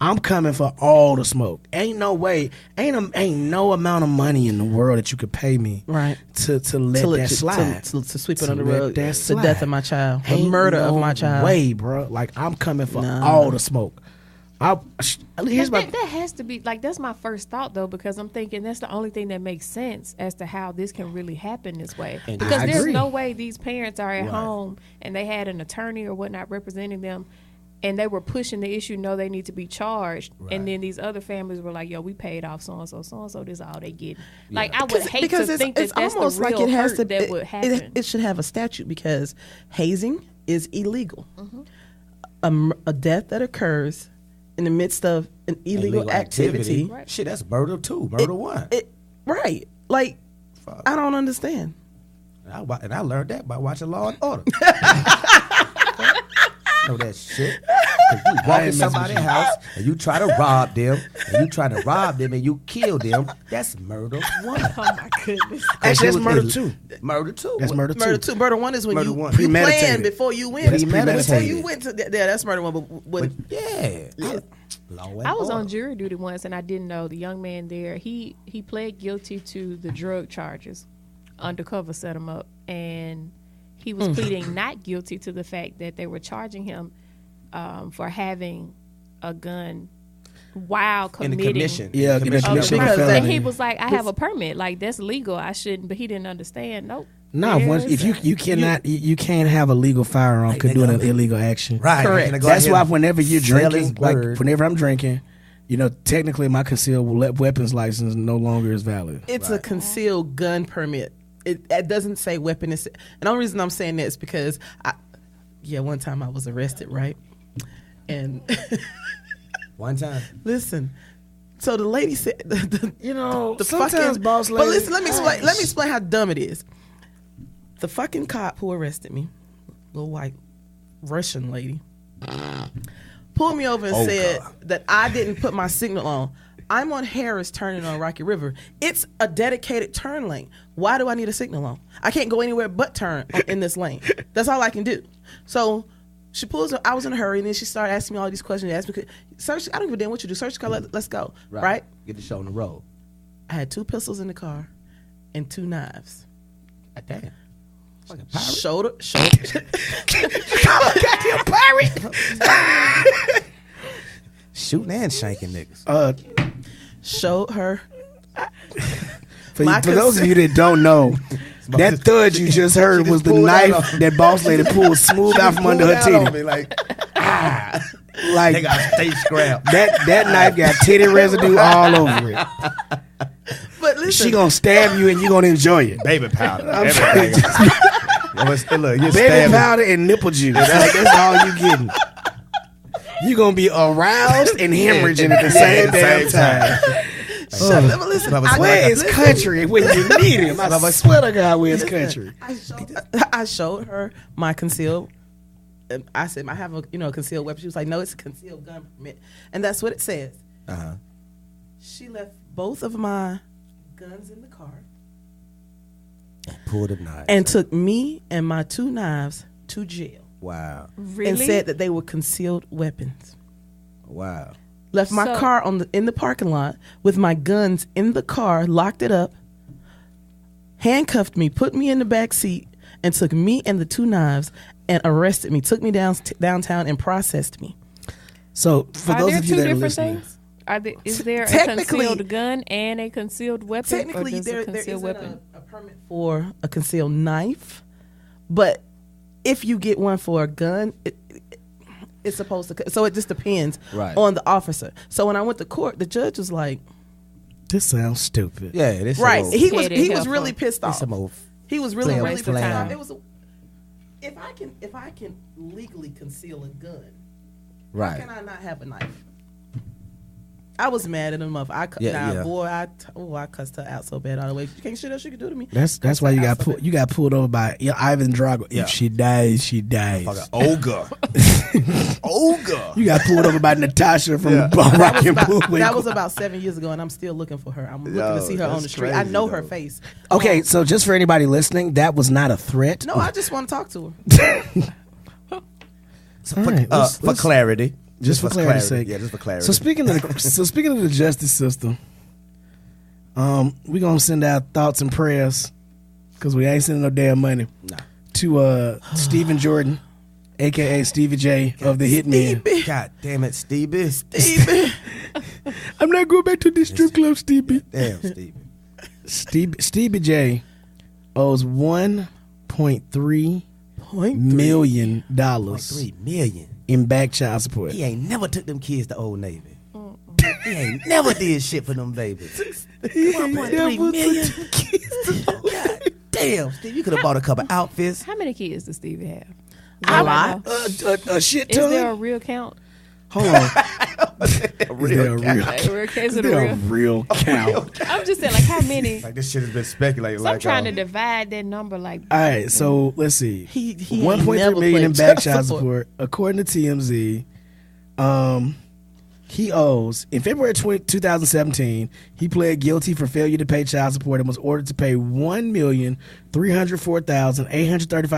I'm coming for all the smoke. Ain't no way, ain't no amount of money in the world that you could pay me, Right. to let that slide, to sweep it To under the let rug. that The slide. death of my child. The Ain't murder no of my child. way, bro. Like, I'm coming for Nah. all the smoke. Here's my. That has to be like, that's my first thought though, because I'm thinking that's the only thing that makes sense as to how this can really happen this way. And Because I there's agree. no way these parents are at home and they had an attorney or whatnot representing them, and they were pushing the issue. No, they need to be charged, and then these other families were like, "Yo, we paid off so and so. This is all they get." Like, I would hate to think that that's almost the real like it has hurt to. that would happen. It should have a statute because hazing is illegal. A death that occurs in the midst of an illegal activity. Right. Shit, that's murder too. Murder one. Right. Like, Fuck. I don't understand. And I learned that by watching Law and Order. Know that shit. If you walk in somebody's house and you try to rob them, and you kill them, that's murder one. Oh my goodness! Actually, that's murder two. Murder two. That's murder two. Murder two. Murder one is when Murder you one. Premeditated. plan before you went. That's Before premeditated. you went to yeah, that's murder one. But Yeah. Law and I was Order. on jury duty once, and I didn't know the young man there. He pled guilty to the drug charges. Undercover set him up, and he was pleading not guilty to the fact that they were charging him for having a gun while in the committing. commission. Yeah, In the commission commission of of a felony. And he was like, "I have a permit. Like, that's legal. I shouldn't." But he didn't understand. Nope. No, if you cannot, you can't have a legal firearm Like, for they doing an gonna- illegal action. Right. Correct. They're gonna go That's ahead why and whenever you're sell his drinking, like bird. whenever I'm drinking, technically my concealed weapons license no longer is valid. it's a concealed gun permit. It doesn't say weapon. And the only reason I'm saying that is because one time I was arrested, right? And One time. listen, so the lady said, the sometimes fucking boss But lady. listen, let me explain how dumb it is. The fucking cop who arrested me, little white Russian lady, pulled me over and said that I didn't put my signal on. I'm on Harris turning on Rocky River. It's a dedicated turn lane. Why do I need a signal on? I can't go anywhere but turn in this lane. That's all I can do. So she pulls. I was in a hurry, and then she started asking me all these questions. She asked me, "Search. I don't give a damn what you do. Search the car. Let's go." Right? Get the show on the road. I had 2 pistols in the car and 2 knives. God damn. Shoulder. Goddamn pirate. Shooting and shanking niggas. Showed her. For those of you that don't know, that thud you just heard was the knife that Bosslady pulled smooth out from under her titty. Like Like they got stay scrap. that knife got titty residue all over it. But listen, She gonna stab you and you gonna enjoy it. Baby powder. I'm Everything. Look, you're Baby stabbing. powder and nipple juice. Like, that's all you getting. You gonna be aroused and hemorrhaging at the same damn time. listen. Where is country when you need him? I swear to God, where's country? I showed her my concealed. I said, I have a concealed weapon. She was like, no, it's a concealed gun permit, and that's what it says. She left both of my guns in the car Pulled a knife. and took me and my 2 knives to jail. Wow. Really? And said that they were concealed weapons. Wow. Left my car in the parking lot with my guns in the car, locked it up, handcuffed me, put me in the back seat, and took me and the 2 knives and arrested me. Took me downtown and processed me. So for Are those there of you two that are different listening, things? Is there a Technically- concealed gun and a concealed weapon? Technically, or just there a concealed isn't weapon? a permit for a concealed knife, but if you get one for a gun, it's supposed to. So it just depends on the officer. So when I went to court, the judge was like, this sounds stupid. Yeah, this right. is He Petty was really helpful. pissed off. He was really Flam, pissed flam. off. It was if I can legally conceal a gun, right. how can I not have a knife? I was mad at him. I cussed her out so bad all the way. You can't shit else she could do to me. That's why you got pulled over by Ivan Drago. Yeah. If she dies, she dies. Ogre. Ogre. You got pulled over by Natasha from Rock and Bullwinkle. That was about 7 years ago, and I'm still looking for her. I'm looking to see her on the street. I know her face. Okay, so just for anybody listening, that was not a threat. No, I just want to talk to her. All right, For clarity. just for clarity's sake. Yeah, just for clarity. So speaking of the justice system, we're gonna send out thoughts and prayers because we ain't sending no damn money to Stephen Jordan, aka Stevie J of the Hitmen. God damn it, Stevie. I'm not going back to this strip club, Stevie. Damn, Stevie. Stevie J owes $1.3 million $3 million. in back child support. He ain't never took them kids to Old Navy. He ain't never did shit for them babies. 1.3 million. God damn, Steve, you could have bought a couple outfits. How many kids does Stevie have? A lot. A shit Is ton. there a real count? Hold on. Is there a real Is it There a a real? real count? I'm just saying, like, how many? Like this shit has been speculated. So I'm trying to divide that number, like. All right, so let's see. He 1.3 never million in played back child child support. support, according to TMZ. He owes in February 2017. He pled guilty for failure to pay child support and was ordered to pay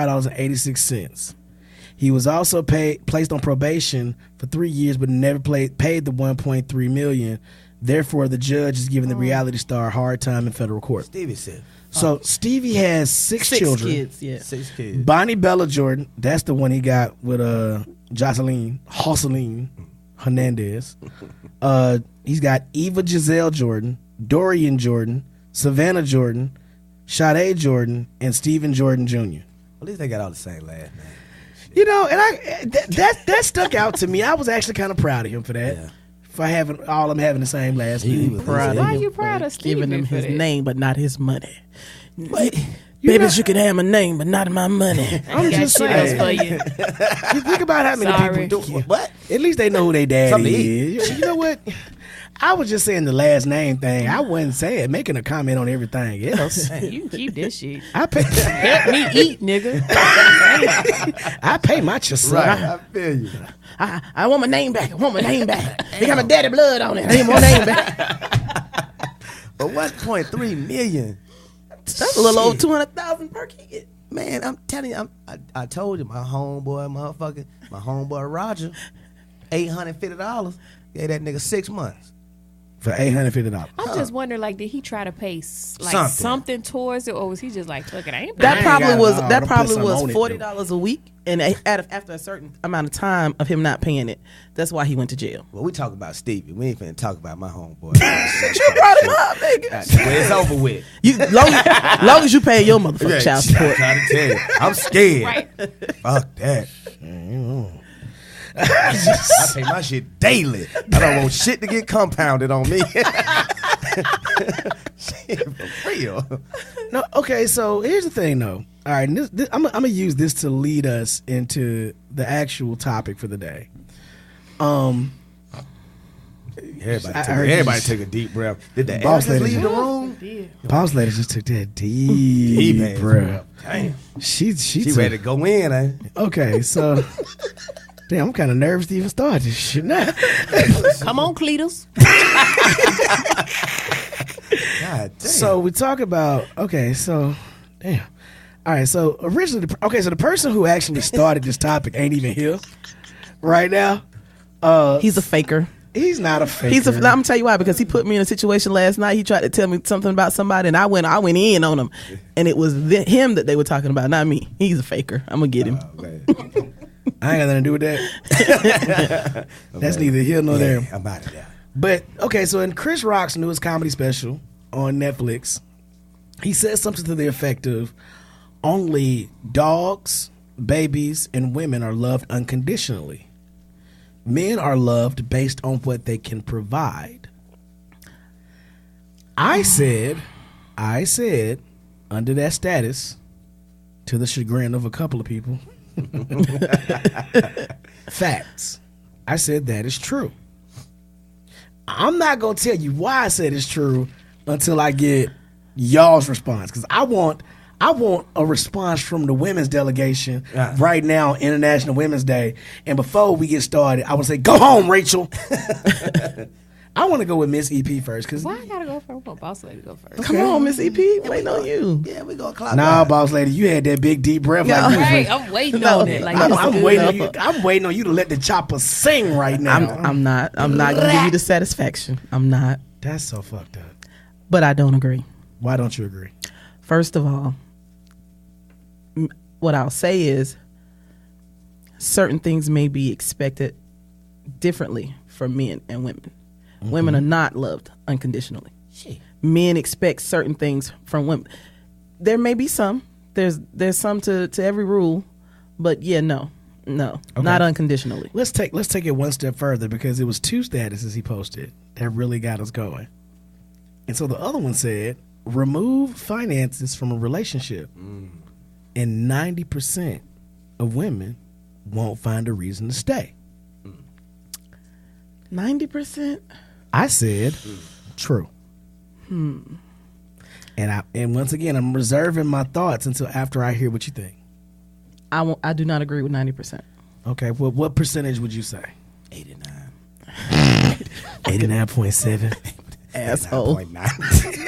$1,304,835.86. He was also placed on probation for 3 years, but never paid the $1.3 million. Therefore, the judge is giving the reality star a hard time in federal court. Stevie said. So Stevie has six children. Kids, yeah. 6 kids. Bonnie Bella Jordan, that's the one he got with Jocelyn Hernandez. He's got Eva Giselle Jordan, Dorian Jordan, Savannah Jordan, Sade Jordan, and Stephen Jordan Jr. At least they got all the same last name. You know, and that stuck out to me. I was actually kind of proud of him for that. Yeah. For having all of them having the same last name. Proud Why of are him you for proud of Stevie giving him for his that? name, but not his money? Babies, Babies, you can have my name, but not my money. I'm just Got shit saying. else for you. You think about how many Sorry. people do. What? At least they know who their daddy Something to eat. is. You know what? I was just saying the last name thing. I wasn't saying making a comment on everything else. You can keep this shit. I pay. Help me eat, nigga. I pay my son. Right. I feel you. I want my name back. I want my name back. They got my daddy blood on it. I need my name back. But 1.3 million. That's a little over 200,000 per kid. Man, I'm telling you, I told you, my homeboy Roger, $850 gave that nigga 6 months For $850. I'm just wondering, like, did he try to pay something towards it, or was he just like, look, it ain't. That probably was on it, $40 a week, and after a certain amount of time of him not paying it, that's why he went to jail. Well, we talk about Stevie. We ain't finna talk about my homeboy. You brought him up, nigga. Well, it's over with. Long as you pay your motherfucking child support. I'm trying to tell you, I'm scared. Right. Fuck that. I pay my shit daily. I don't want shit to get compounded on me. Shit, for real. No, okay, so here's the thing, though. All right, I'm going to use this to lead us into the actual topic for the day. Everybody take a deep breath. Did the Boss lady leave the room? Boss lady just took that deep breath. Damn. She ready to go in, eh? Okay, so... Damn, I'm kind of nervous to even start this shit now. Come on, Cletus. God damn. So we talk about, damn. All right, so originally, so the person who actually started this topic ain't even here right now. He's a faker. He's not a faker. I'm gonna tell you why, because he put me in a situation last night. He tried to tell me something about somebody, and I went in on him, and it was him that they were talking about, not me. He's a faker. I'm gonna get him. I ain't got nothing to do with that. That's neither here nor there. I'm out of there. But, okay, so in Chris Rock's newest comedy special on Netflix, he says something to the effect of, only dogs, babies, and women are loved unconditionally. Men are loved based on what they can provide. I said, under that status, to the chagrin of a couple of people, facts. I said that is true. I'm not going to tell you why I said it's true until I get y'all's response, because I want a response from the women's delegation right now, International Women's Day. And before we get started, I would say, go home, Rachel. I want to go with Miss EP first. Why I gotta go first? I want Boss Lady to go first. Okay. Come on, Miss EP. Waiting on you. Yeah, we gonna clock. Nah, Boss Lady, you had that big deep breath. Yeah, like you. Right, I'm waiting on it. Like, I'm waiting on you. I'm waiting on you to let the chopper sing right now. I'm not gonna give you the satisfaction. I'm not. That's so fucked up. But I don't agree. Why don't you agree? First of all, what I'll say is certain things may be expected differently for men and women. Mm-hmm. Women are not loved unconditionally. Shit. Men expect certain things from women. There may be some. There's some to every rule, but yeah, no, okay. Not unconditionally. Let's take it one step further, because it was 2 statuses he posted that really got us going. And so the other one said, remove finances from a relationship. And 90% of women won't find a reason to stay. 90%? I said true. And once again, I'm reserving my thoughts until after I hear what you think. I do not agree with 90%. Okay, well, what percentage would you say? 89. 89.7. Asshole. 89.9.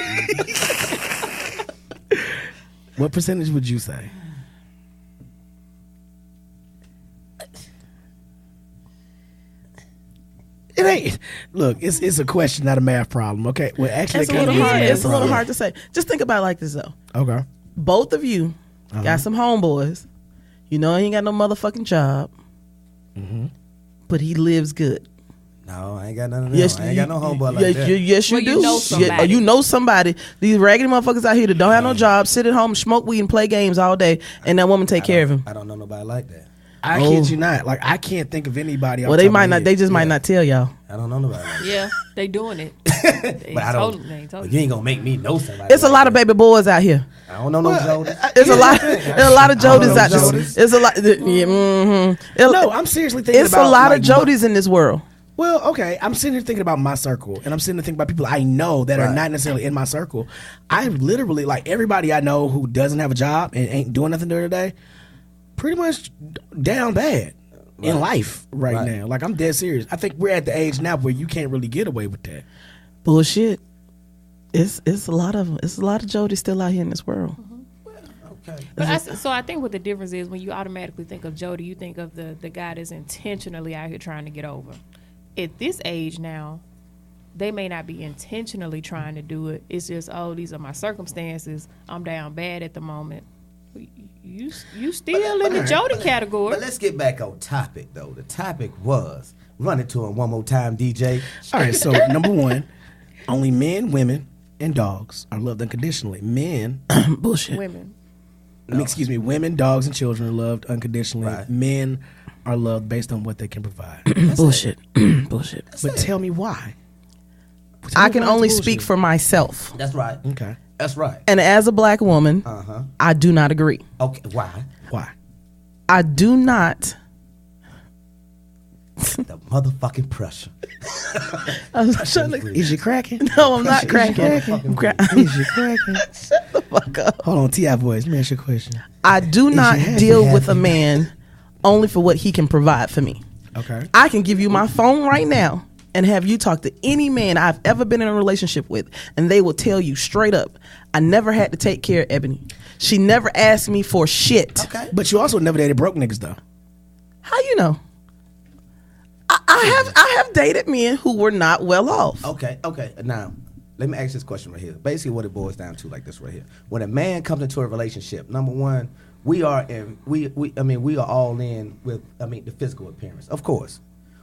What percentage would you say? It ain't. Look, it's a question, not a math problem. Okay. Well, actually, It's a little hard to say. Just think about it like this, though. Okay. Both of you got some homeboys. You know he ain't got no motherfucking job. But he lives good. No, I ain't got none of them. I ain't got no homeboy like that. Yes, you Well, do. you know somebody. You know somebody. These raggedy motherfuckers out here that don't have no job, sit at home, smoke weed, and play games all day, and that woman take care of him. I don't know nobody like that. I kid you not. Like, I can't think of anybody. Well, they might not. They just might not tell y'all. I don't know nobody like that. yeah, they doing it. But I don't. Told You ain't gonna make me know somebody. It's a lot of baby boys out here. I don't know no Jody. There's a lot. There's a lot of Jodys out there. There's a lot. No, I'm seriously thinking It's about a lot like, of Jodys in this world. Well, okay. I'm sitting here thinking about my circle, and I'm sitting here thinking about people I know that are not necessarily in my circle. I literally, like, everybody I know who doesn't have a job and ain't doing nothing during the day, pretty much down bad in life right now. Like, I'm dead serious. I think we're at the age now where you can't really get away with that. Bullshit. It's a lot of Jodys still out here in this world. Okay. But I think what the difference is, when you automatically think of Jody, you think of the guy that's intentionally out here trying to get over. At this age now, they may not be intentionally trying to do it. It's just, oh, these are my circumstances. I'm down bad at the moment. You still in the Jody category. But let's get back on topic, though. The topic was, run it to him one more time, DJ. All right, so number one, only men, women, and dogs are loved unconditionally. Men, bullshit. Women. Excuse me, women, dogs, and children are loved unconditionally. Right. Men are loved based on what they can provide. Bullshit. Bullshit. But tell me why. I can only speak for myself. That's right. Okay. That's right. And as a black woman, I do not agree. Okay, why? Why? I do not. The motherfucking pressure. I was trying to, Is you cracking? no, I'm not cracking. Is you cracking? Shut the fuck up. Hold on, T.I. voice. Let me ask you a question. I do not you deal happy? with a man only for what he can provide for me. Okay. I can give you my phone right now and have you talk to any man I've ever been in a relationship with, and they will tell you straight up, I never had to take care of Ebony. She never asked me for shit. Okay. But you also never dated broke niggas, though. How you know? I have dated men who were not well off. Okay. Now, let me ask this question right here. Basically, what it boils down to, like this right here. When a man comes into a relationship, number one, we are all in with the physical appearance, of course.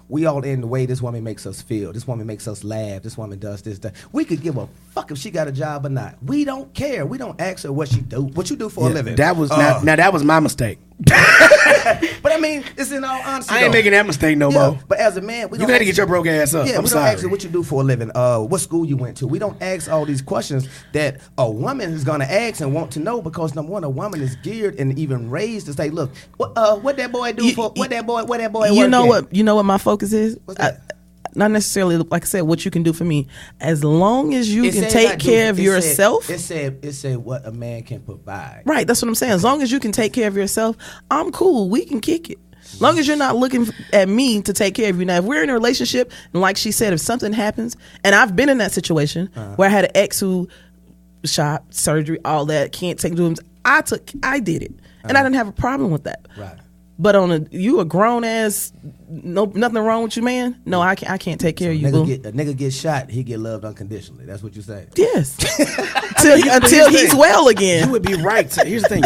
We all in the way this woman makes us feel. This woman makes us laugh. This woman does this, that. We could give a fuck if she got a job or not. We don't care. We don't ask her what she do. What you do for a living. That was now that was my mistake. But I mean, it's in all honesty. I ain't making that mistake no more. But as a man, we You don't got to ask- get your broke ass up. Yeah, I'm we sorry. don't ask you what you do for a living, what school you went to. We don't ask all these questions that a woman is going to ask and want to know, because number one, a woman is geared and even raised to say, look, what that boy do for, what that boy You work know at? what? You know what my focus is? What's that? Not necessarily, like I said, what you can do for me. As long as you It can said take not do- care of it yourself. said it said what a man can provide. Right, that's what I'm saying. As long as you can take care of yourself, I'm cool. We can kick it. As long as you're not looking at me to take care of you. Now, if we're in a relationship, and like she said, if something happens, and I've been in that situation where I had an ex who shot, surgery, all that, can't take rooms. I did it, and I didn't have a problem with that. Right. But you a grown ass, nothing wrong with you, man. No, I can't take care of you, boo. A nigga get shot, he get loved unconditionally. That's what you say. Yes, until he's well again. You would be right. Here's the thing.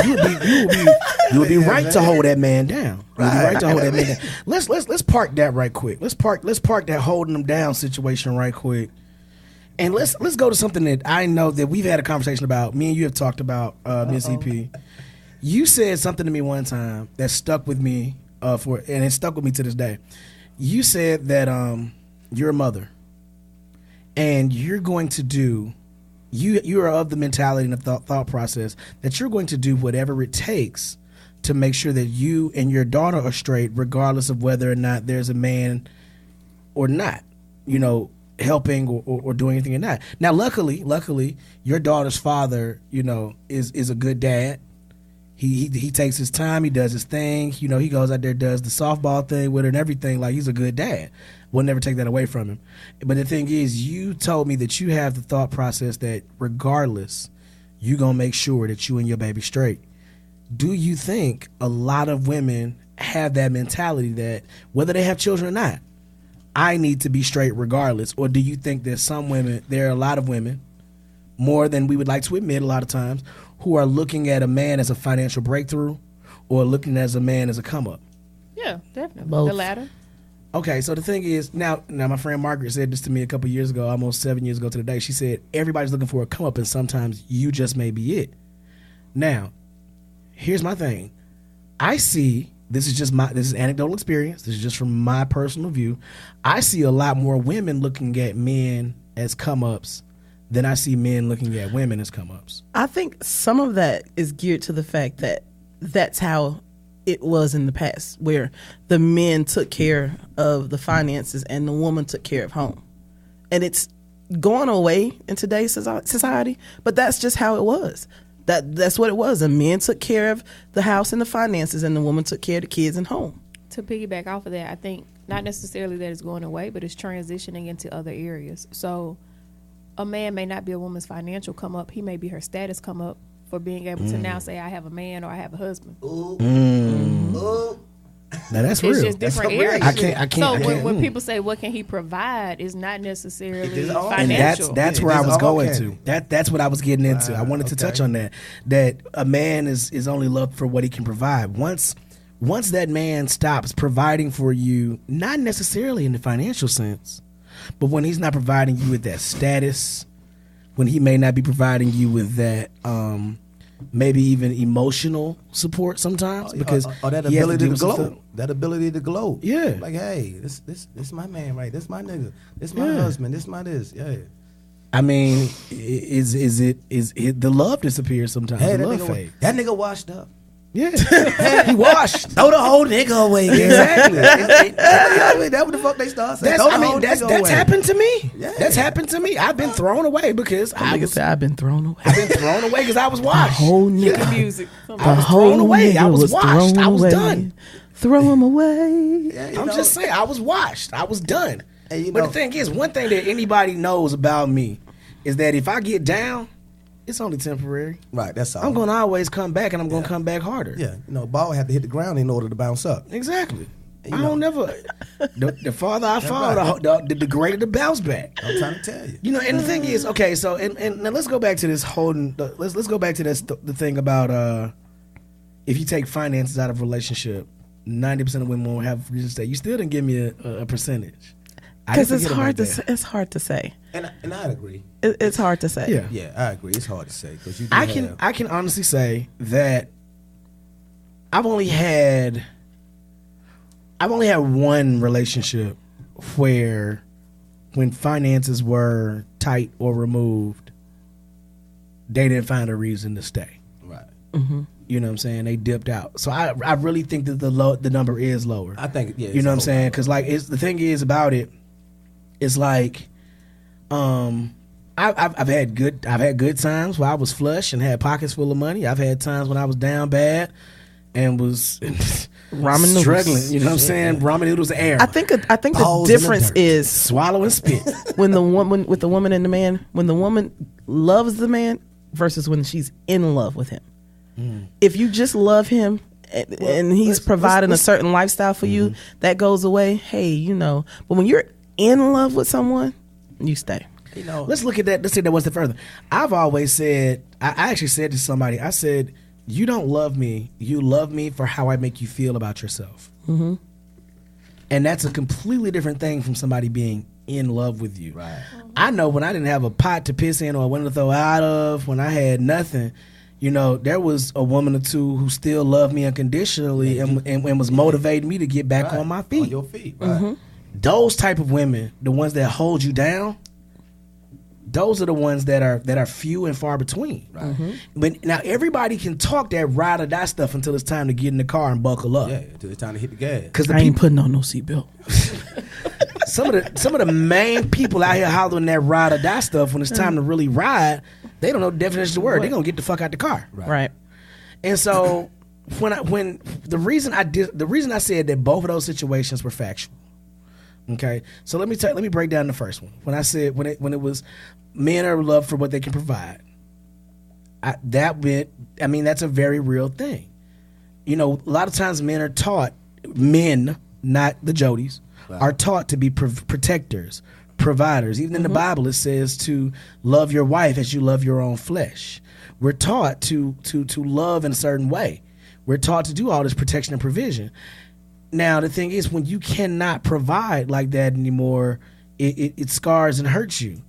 You would be right to hold that man down. You would be right to hold that man down. Let's park that right quick. Let's park that holding them down situation right quick. And let's go to something that I know that we've had a conversation about. Me and you have talked about, Miss EP. You said something to me one time that stuck with me and it stuck with me to this day. You said that you're a mother, and you're going to do. You are of the mentality and the thought process that you're going to do whatever it takes to make sure that you and your daughter are straight, regardless of whether or not there's a man or not. You know, helping or doing anything or not. Now, luckily, your daughter's father, is a good dad. He takes his time. He does his thing. He goes out there, does the softball thing with her and everything. Like, he's a good dad. We'll never take that away from him. But the thing is, you told me that you have the thought process that regardless, you're going to make sure that you and your baby straight. Do you think a lot of women have that mentality that whether they have children or not, I need to be straight regardless? Or do you think there's there are a lot of women, more than we would like to admit a lot of times, who are looking at a man as a financial breakthrough or looking at a man as a come up? Yeah, definitely. Both. The latter. Okay, so the thing is, now my friend Margaret said this to me a couple years ago, almost 7 years ago to the day. She said, everybody's looking for a come up, and sometimes you just may be it. Now, here's my thing. I see, this is anecdotal experience. This is just from my personal view. I see a lot more women looking at men as come ups than I see men looking at women as come ups. I think some of that is geared to the fact that that's how it was in the past, where the men took care of the finances and the woman took care of home. And it's going away in today's society, but that's just how it was. That's what it was. The men took care of the house and the finances, and the woman took care of the kids and home. To piggyback off of that, I think not necessarily that it's going away, but it's transitioning into other areas. So a man may not be a woman's financial come up. He may be her status come up for being able to now say, I have a man or I have a husband. Ooh. Ooh. Now that's It's real. just different That's real. areas. I can't. So when people say what can he provide, is not necessarily all- And financial. that's Yeah, where I it's was all going candy. to. That's what I was getting into. I wanted to touch on that. That a man is only loved for what he can provide. Once that man stops providing for you, not necessarily in the financial sense, but when he's not providing you with that status, when he may not be providing you with that maybe even emotional support sometimes, because or that he has ability deal to with some glow. stuff. That ability to glow. Yeah. Like, hey, this my man, right? This my nigga. This my Yeah. husband. This my this. Yeah. I mean, is it the love disappears sometimes? Hey, The love fades. that nigga washed up. Yeah, he washed. Throw the whole nigga away. Exactly. That's what the fuck they start saying. That's happened to me. Yeah. That's happened to me. I've been thrown away because I've been thrown away. I've been thrown away because I was washed. Whole Cue the nigga. music. I was thrown away. I was washed. I was away. done. Throw him away. I'm just saying, I was washed. I was done. And you But know- the thing is, one thing that anybody knows about me is that if I get down, it's only temporary. Right, that's all. I'm going to always come back, and I'm going to come back harder. Yeah, ball had to hit the ground in order to bounce up. Exactly. You I know. don't never. The farther I fall, right. the greater the bounce back. I'm trying to tell you. You know, and the thing is, okay, so and now let's go back to this holding. Let's go back to this the thing about if you take finances out of a relationship, 90% of women won't have reason to stay. You still didn't give me a percentage. Because it's hard to say. It's hard to say. And I agree. It's hard to say. Yeah. Yeah, I agree. It's hard to say because you. I can honestly say that I've only had one relationship where when finances were tight or removed, they didn't find a reason to stay. Right. You know what I'm saying? They dipped out. So I really think that the number is lower. I think yeah. You know what I'm saying? Because like the thing is about it, it's like I've had good times where I was flush and had pockets full of money. I've had times when I was down bad and was Ramen noodles. struggling. You know what I'm saying? Ramen noodles air. I think the Balls in the difference dirt. is Swallow and spit. when the woman with the woman and the man, when the woman loves the man versus when she's in love with him. If you just love him and he's providing a certain lifestyle for you, that goes away. Hey, but when you're in love with someone, you stay. Let's look at that. Let's take that one step further. I've always said, I actually said to somebody, I said, you don't love me. You love me for how I make you feel about yourself. And that's a completely different thing from somebody being in love with you. Right. I know when I didn't have a pot to piss in or a window to throw out of, when I had nothing, there was a woman or two who still loved me unconditionally and was motivating me to get back on my feet. On your feet. Right. Those type of women, the ones that hold you down, those are the ones that are few and far between. Right. But now everybody can talk that ride or die stuff until it's time to get in the car and buckle up. Yeah, until it's time to hit the gas. Because I ain't putting on no seatbelt. some of the main people out here hollering that ride or die stuff when it's time to really ride, they don't know the definition of the word. They're gonna get the fuck out the car. Right. And so when the reason I said that both of those situations were factual. Okay, so let me break down the first one. When I said when it was men are loved for what they can provide, that's a very real thing. A lot of times men are taught, not the Jodies, are taught to be protectors, providers. Even in the Bible, it says to love your wife as you love your own flesh. We're taught to love in a certain way. We're taught to do all this protection and provision. Now, the thing is, when you cannot provide like that anymore, it scars and hurts you.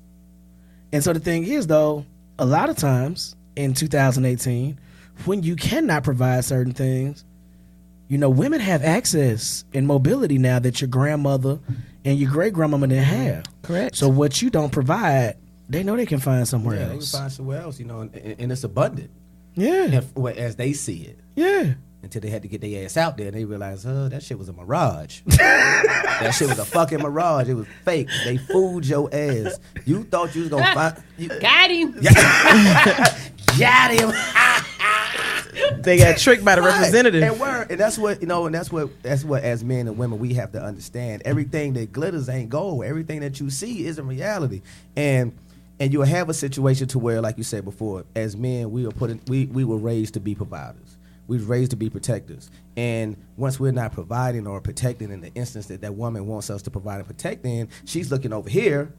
And so the thing is, though, a lot of times in 2018, when you cannot provide certain things, women have access and mobility now that your grandmother and your great-grandmama didn't have. Correct. So what you don't provide, they know they can find somewhere Yeah, they can else. find somewhere else, and it's abundant. Yeah. As they see it. Yeah. Until they had to get their ass out there and they realized, that shit was a mirage. That shit was a fucking mirage. It was fake. They fooled your ass. You thought you was gonna find Got him. Got him. They got tricked by the representative. And that's what that's what as men and women we have to understand. Everything that glitters ain't gold. Everything that you see isn't reality. And you'll have a situation to where, like you said before, as men we were raised to be providers. We was raised to be protectors. And once we're not providing or protecting in the instance that that woman wants us to provide and protect in, she's looking over here,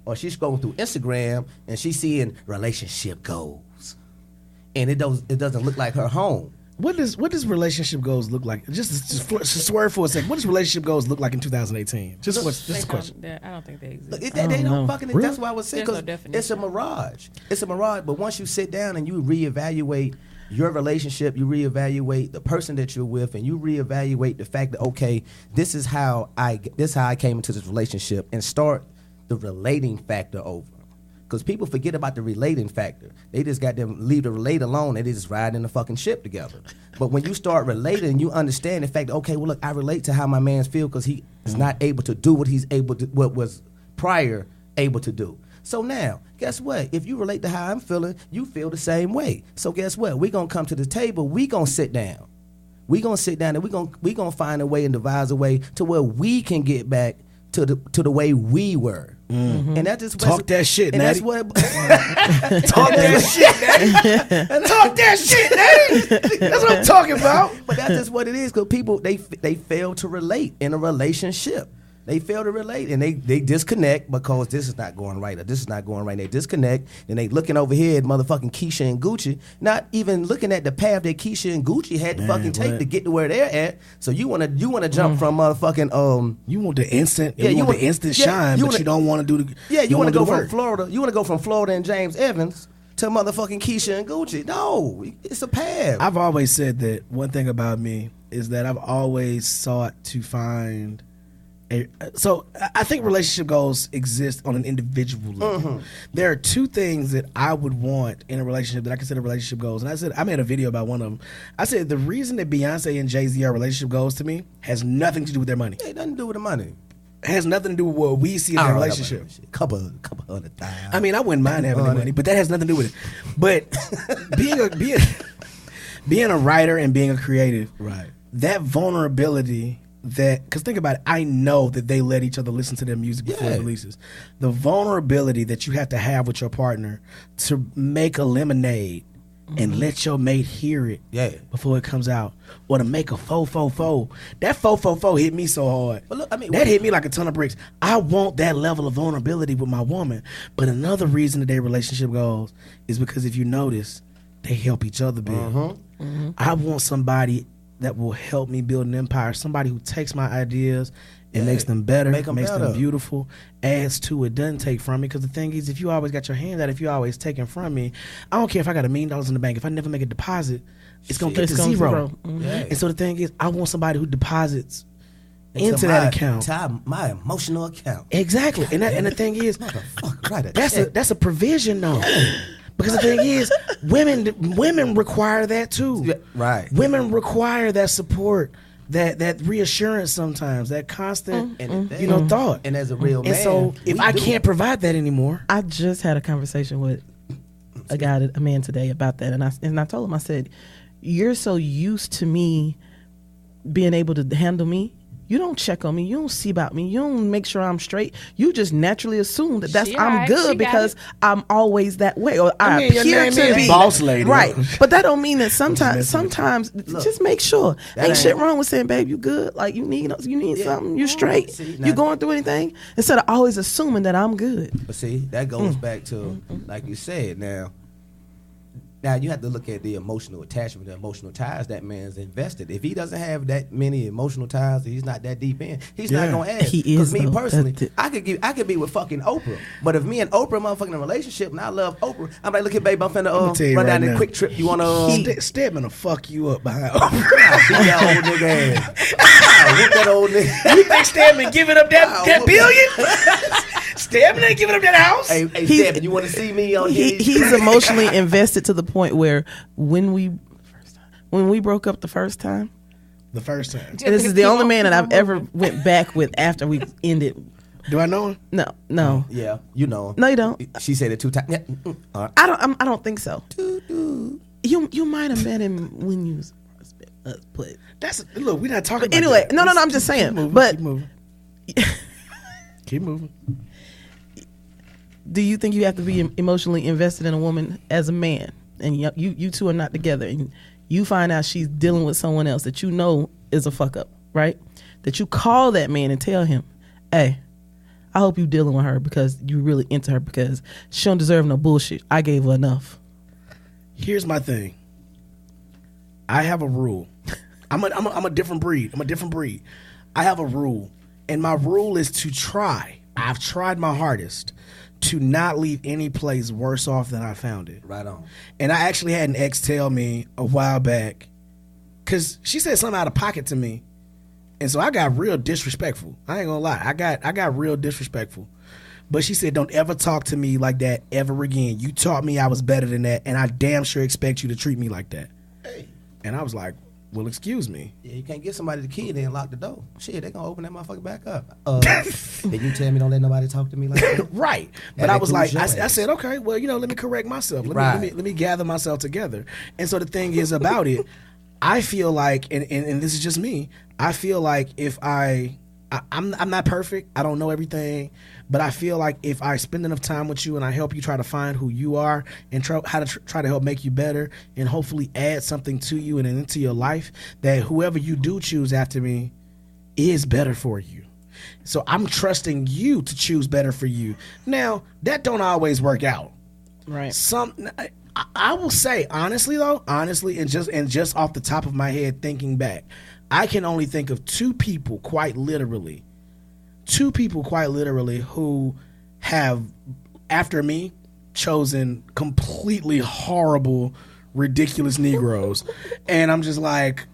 or she's scrolling through Instagram, and she's seeing relationship goals. And it doesn't look like her home. What does relationship goals look like? Just swerve for a second. What does relationship goals look like in 2018? Just a question. I don't think they exist. Look, they don't fucking. Really? That's why I was saying, because it's a mirage. It's a mirage. But once you sit down and you reevaluate your relationship, you reevaluate the person that you're with, and you reevaluate the fact that, okay, this is how I came into this relationship, and start the relating factor over. Because people forget about the relating factor. They just got them leave the relate alone. They just ride in the fucking ship together. But when you start relating, you understand the fact that, okay, well, look, I relate to how my man's feel because he is not able to do what was prior able to do. So now, guess what? If you relate to how I'm feeling, you feel the same way. So guess what? We're going to come to the table. We're going to sit down. We're going to sit down, and we're going to find a way and devise a way to where we can get back to the way we were. Mm-hmm. And that just talk that shit, and Natty. That's what talk that shit, Natty. Talk that shit, Natty. That's what I'm talking about. But that's just what it is, because people they fail to relate in a relationship. They fail to relate, and they disconnect because this is not going right, or this is not going right. They disconnect, and they looking over here at motherfucking Keisha and Gucci, not even looking at the path that Keisha and Gucci had to fucking take to get to where they're at. So you wanna jump from motherfucking you want the instant shine, but you don't want to do the you want to go from Florida. You want to go from Florida and James Evans to motherfucking Keisha and Gucci. No, it's a path. I've always said that one thing about me is that I've always sought to find. So I think relationship goals exist on an individual level. Mm-hmm. There are two things that I would want in a relationship that I consider relationship goals. And I made a video about one of them. I said the reason that Beyonce and Jay-Z are relationship goals to me has nothing to do with their money. It nothing to do with the money. It has nothing to do with what we see in their relationship. Couple $100,000. I mean, I wouldn't mind having the money, but that has nothing to do with it. But being a writer and being a creative, right? That vulnerability. Because think about it, I know that they let each other listen to their music before it releases. The vulnerability that you have to have with your partner to make a lemonade and let your mate hear it before it comes out, or to make a faux. That faux hit me so hard. But look, that hit me like a ton of bricks. I want that level of vulnerability with my woman. But another reason that their relationship goes is because if you notice, they help each other build. Mm-hmm. Mm-hmm. I want somebody that will help me build an empire. Somebody who takes my ideas and makes them better, makes them beautiful, adds to it, doesn't take from me. Because the thing is, if you always got your hand out, if you always taking from me, I don't care if I got $1 million in the bank. If I never make a deposit, it's going to get to zero. Mm-hmm. And so the thing is, I want somebody who deposits into that account. My emotional account. Exactly. And the thing is, that's a provision though. Because the thing is, women require that too. Yeah, right. Women require that support, that reassurance sometimes, that constant, thought. And as a real man, and so if I can't provide that anymore, I just had a conversation with a man today about that, and I told him, I said, "You're so used to me being able to handle me. You don't check on me. You don't see about me. You don't make sure I'm straight. You just naturally assume that I'm good because I'm always that way, or I appear to be Bosslady, right. But that don't mean that sometimes look, just make sure. Ain't shit wrong with saying, "Babe, you good? Like you need something. You straight? You going through anything?" Instead of always assuming that I'm good. But see, that goes back to like you said. Now you have to look at the emotional attachment, the emotional ties that man's invested. If he doesn't have that many emotional ties, he's not that deep in. He's not gonna ask. Because me personally, I could be with fucking Oprah, but if me and Oprah motherfucking in a relationship and I love Oprah, I'm like, look at babe, I'm finna run down a quick trip. You wanna? Stedman will fuck you up behind Oprah. I'll beat that old nigga ass. I'll whip that old nigga. You think Stedman giving up that billion? Stedman ain't giving up that house. Hey Stedman, you want to see me on here? He's emotionally invested to the point where when we broke up the first time, and this is the only man that I've ever went back with after we ended. Do I know him? No. Yeah, you know him. No, you don't. She said it 2 times. Yeah. I don't think so. You might have met him when you was put. Look. We're not talking. But anyway, no. I'm just saying. Keep moving. Keep moving. Do you think you have to be emotionally invested in a woman as a man, and you two are not together, and you find out she's dealing with someone else that you know is a fuck up, right? That you call that man and tell him, hey, I hope you dealing with her because you really into her because she don't deserve no bullshit. I gave her enough. Here's my thing. I have a rule. I'm a different breed. I have a rule, and my rule is to try. I've tried my hardest to not leave any place worse off than I found it. Right on. And I actually had an ex tell me a while back, because she said something out of pocket to me, and so I got real disrespectful. I ain't gonna lie. I got real disrespectful. But she said, don't ever talk to me like that ever again. You taught me I was better than that, and I damn sure expect you to treat me like that. Hey. And I was like, well, excuse me. Yeah, you can't give somebody the key and then lock the door. Shit, they gonna open that motherfucker back up. Then you tell me don't let nobody talk to me like that? Right. But I was like, I said, okay, well, let me correct myself. Let me gather myself together. And so the thing is about it, I feel like, and this is just me, I feel like if I'm not perfect, I don't know everything, but I feel like if I spend enough time with you and I help you try to find who you are and try to help make you better and hopefully add something to you and into your life, that whoever you do choose after me is better for you. So I'm trusting you to choose better for you. Now, that don't always work out. Right. I will say, honestly, and just off the top of my head thinking back, I can only think of two people quite literally who have, after me, chosen completely horrible, ridiculous Negroes. And I'm just like,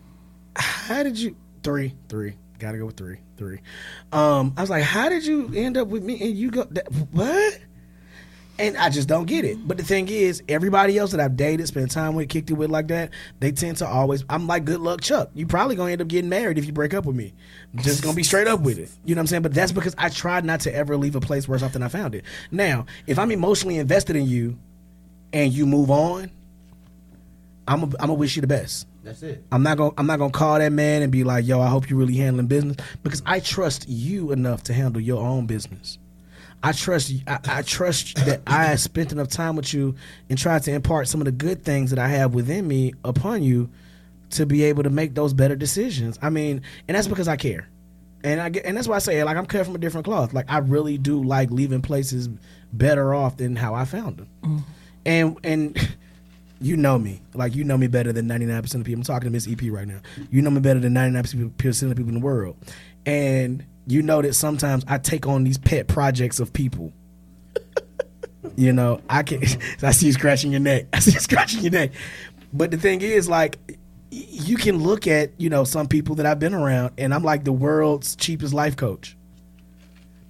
how did you, three, gotta go with three. I was like, how did you end up with me and you go, what? And I just don't get it. But the thing is, everybody else that I've dated, spent time with, kicked it with like that, they tend to always, I'm like good luck Chuck. You probably going to end up getting married if you break up with me. I'm just going to be straight up with it. You know what I'm saying? But that's because I tried not to ever leave a place worse off than I found it. Now, if I'm emotionally invested in you and you move on, I'm gonna wish you the best. That's it. I'm not gonna call that man and be like, yo, I hope you're really handling business, because I trust you enough to handle your own business. I trust that I spent enough time with you and tried to impart some of the good things that I have within me upon you to be able to make those better decisions. I mean, and that's because I care. And that's why I say, like, I'm cut from a different cloth. Like, I really do like leaving places better off than how I found them. Mm. And you know me. Like, you know me better than 99% of people. I'm talking to Miss EP right now. You know me better than 99% of people in the world. And you know that sometimes I take on these pet projects of people. You know, I see you scratching your neck. But the thing is, like, you can look at, some people that I've been around, and I'm like the world's cheapest life coach.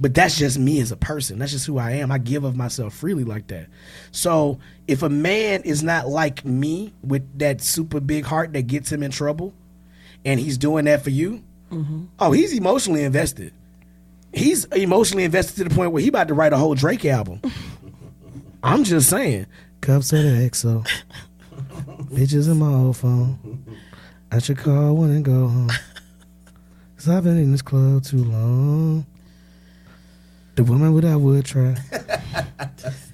But that's just me as a person. That's just who I am. I give of myself freely like that. So if a man is not like me with that super big heart that gets him in trouble, and he's doing that for you, mm-hmm. Oh, he's emotionally invested. He's emotionally invested to the point where he about to write a whole Drake album. I'm just saying. Cups of the XO. Bitches in my old phone. I should call one and go home. 'Cause I've been in this club too long. The woman with I would try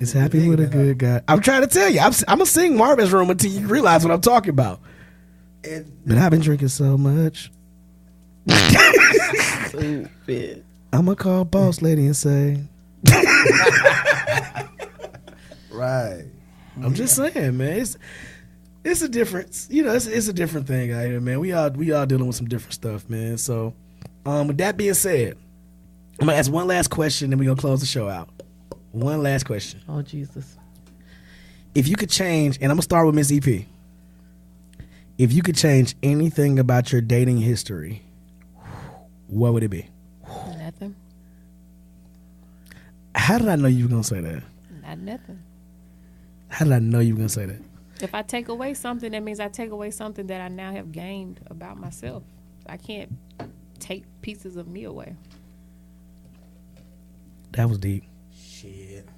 is happy with a good guy. I'm trying to tell you. I'm going to sing Marvin's Room until you realize what I'm talking about. But I've been drinking so much. Stupid. I'm going to call Bosslady and say. Right. I'm just saying, man. It's a difference. It's a different thing out here, man. We all dealing with some different stuff, man. So, with that being said, I'm going to ask one last question, and we're going to close the show out. One last question. Oh, Jesus. If you could change, and I'm going to start with Miss EP. If you could change anything about your dating history, what would it be? Nothing. How did I know you were going to say that? Not nothing. How did I know you were going to say that? If I take away something, that means I take away something that I now have gained about myself. I can't take pieces of me away. That was deep. Shit.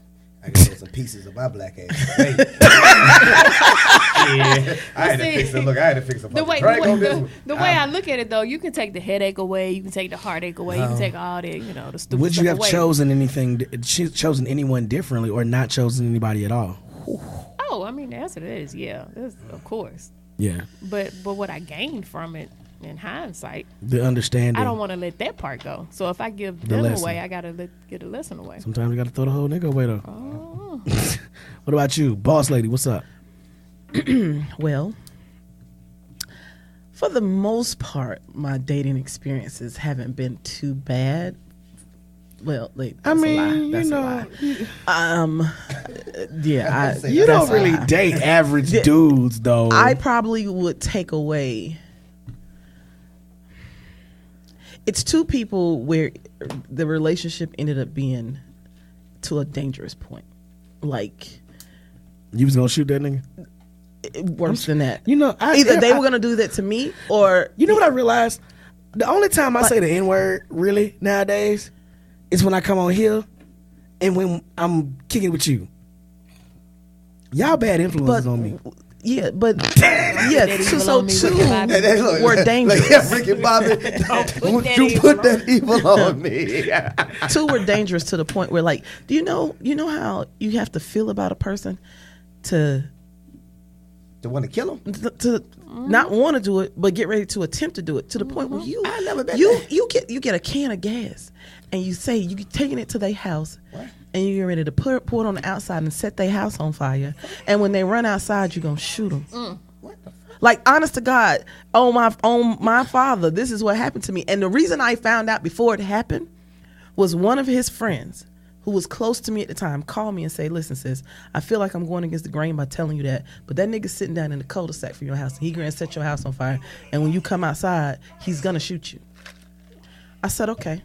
I can get some pieces of my black ass. Hey. Yeah. I had to fix a the way I look at it, though, you can take the headache away, you can take the heartache away, you can take all the, the stupid Would you have away. chosen anyone differently or not chosen anybody at all? Oh, I mean, the answer to that is yeah. Of course. Yeah. But what I gained from it in hindsight, The understanding. I don't want to let that part go. So if I give The them lesson. away, I gotta get a lesson away. Sometimes you got to throw the whole nigga away though. Oh. What about you, boss lady? What's up? Well, for the most part, my dating experiences haven't been too bad. Well, that's a lie. That's a lie. Yeah, You don't really date average dudes though. I probably would take away. It's two people where the relationship ended up being to a dangerous point. Like, You was gonna shoot that nigga? worse than that. You know, Either they were gonna do that to me, or You know what I realized? The only time I say the N word really nowadays is when I come on here and when I'm kicking with you. Y'all bad influences on me. yeah, but yeah, two were dangerous. Ricky Bobby, don't you put that evil on me. Two were dangerous to the point where, like, do you know how you have to feel about a person to To want to kill him? to not want to do it, but get ready to attempt to do it, to the point where I never been you get a can of gas and you say you taking it to their house. What? And you get ready to pour it on the outside and set their house on fire. And when they run outside, you're gonna shoot them. What the fuck? Like, honest to God, on my father, this is what happened to me. And the reason I found out before it happened was one of his friends who was close to me at the time called me and say, listen, sis, I feel like I'm going against the grain by telling you that, but that nigga's sitting down in the cul-de-sac for your house. He gonna set your house on fire. And when you come outside, he's gonna shoot you. I said, okay.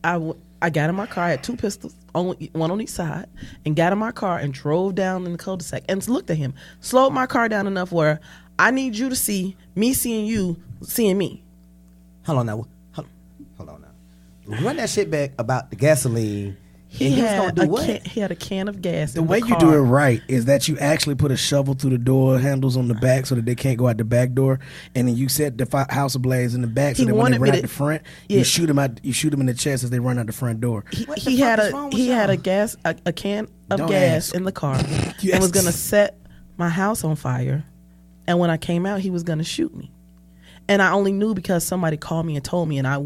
I got in my car. I had two pistols, one on each side, and got in my car and drove down in the cul-de-sac and looked at him. Slowed my car down enough where I need you to see me seeing you seeing me. Hold on now. Hold on now. Run that shit back about the gasoline. He was gonna had do what? he had a can of gas. The in way the you car. do it right is that you actually put a shovel through the door handles on the back so that they can't go out the back door, and then you set the house ablaze in the back so He that when they wanted me run out to- the front, Yeah. you shoot them out. You shoot them in the chest as they run out the front door. He had a can of Don't gas ask. in the car You and was asked. gonna set my house on fire. And when I came out, he was gonna shoot me. And I only knew because somebody called me and told me, and I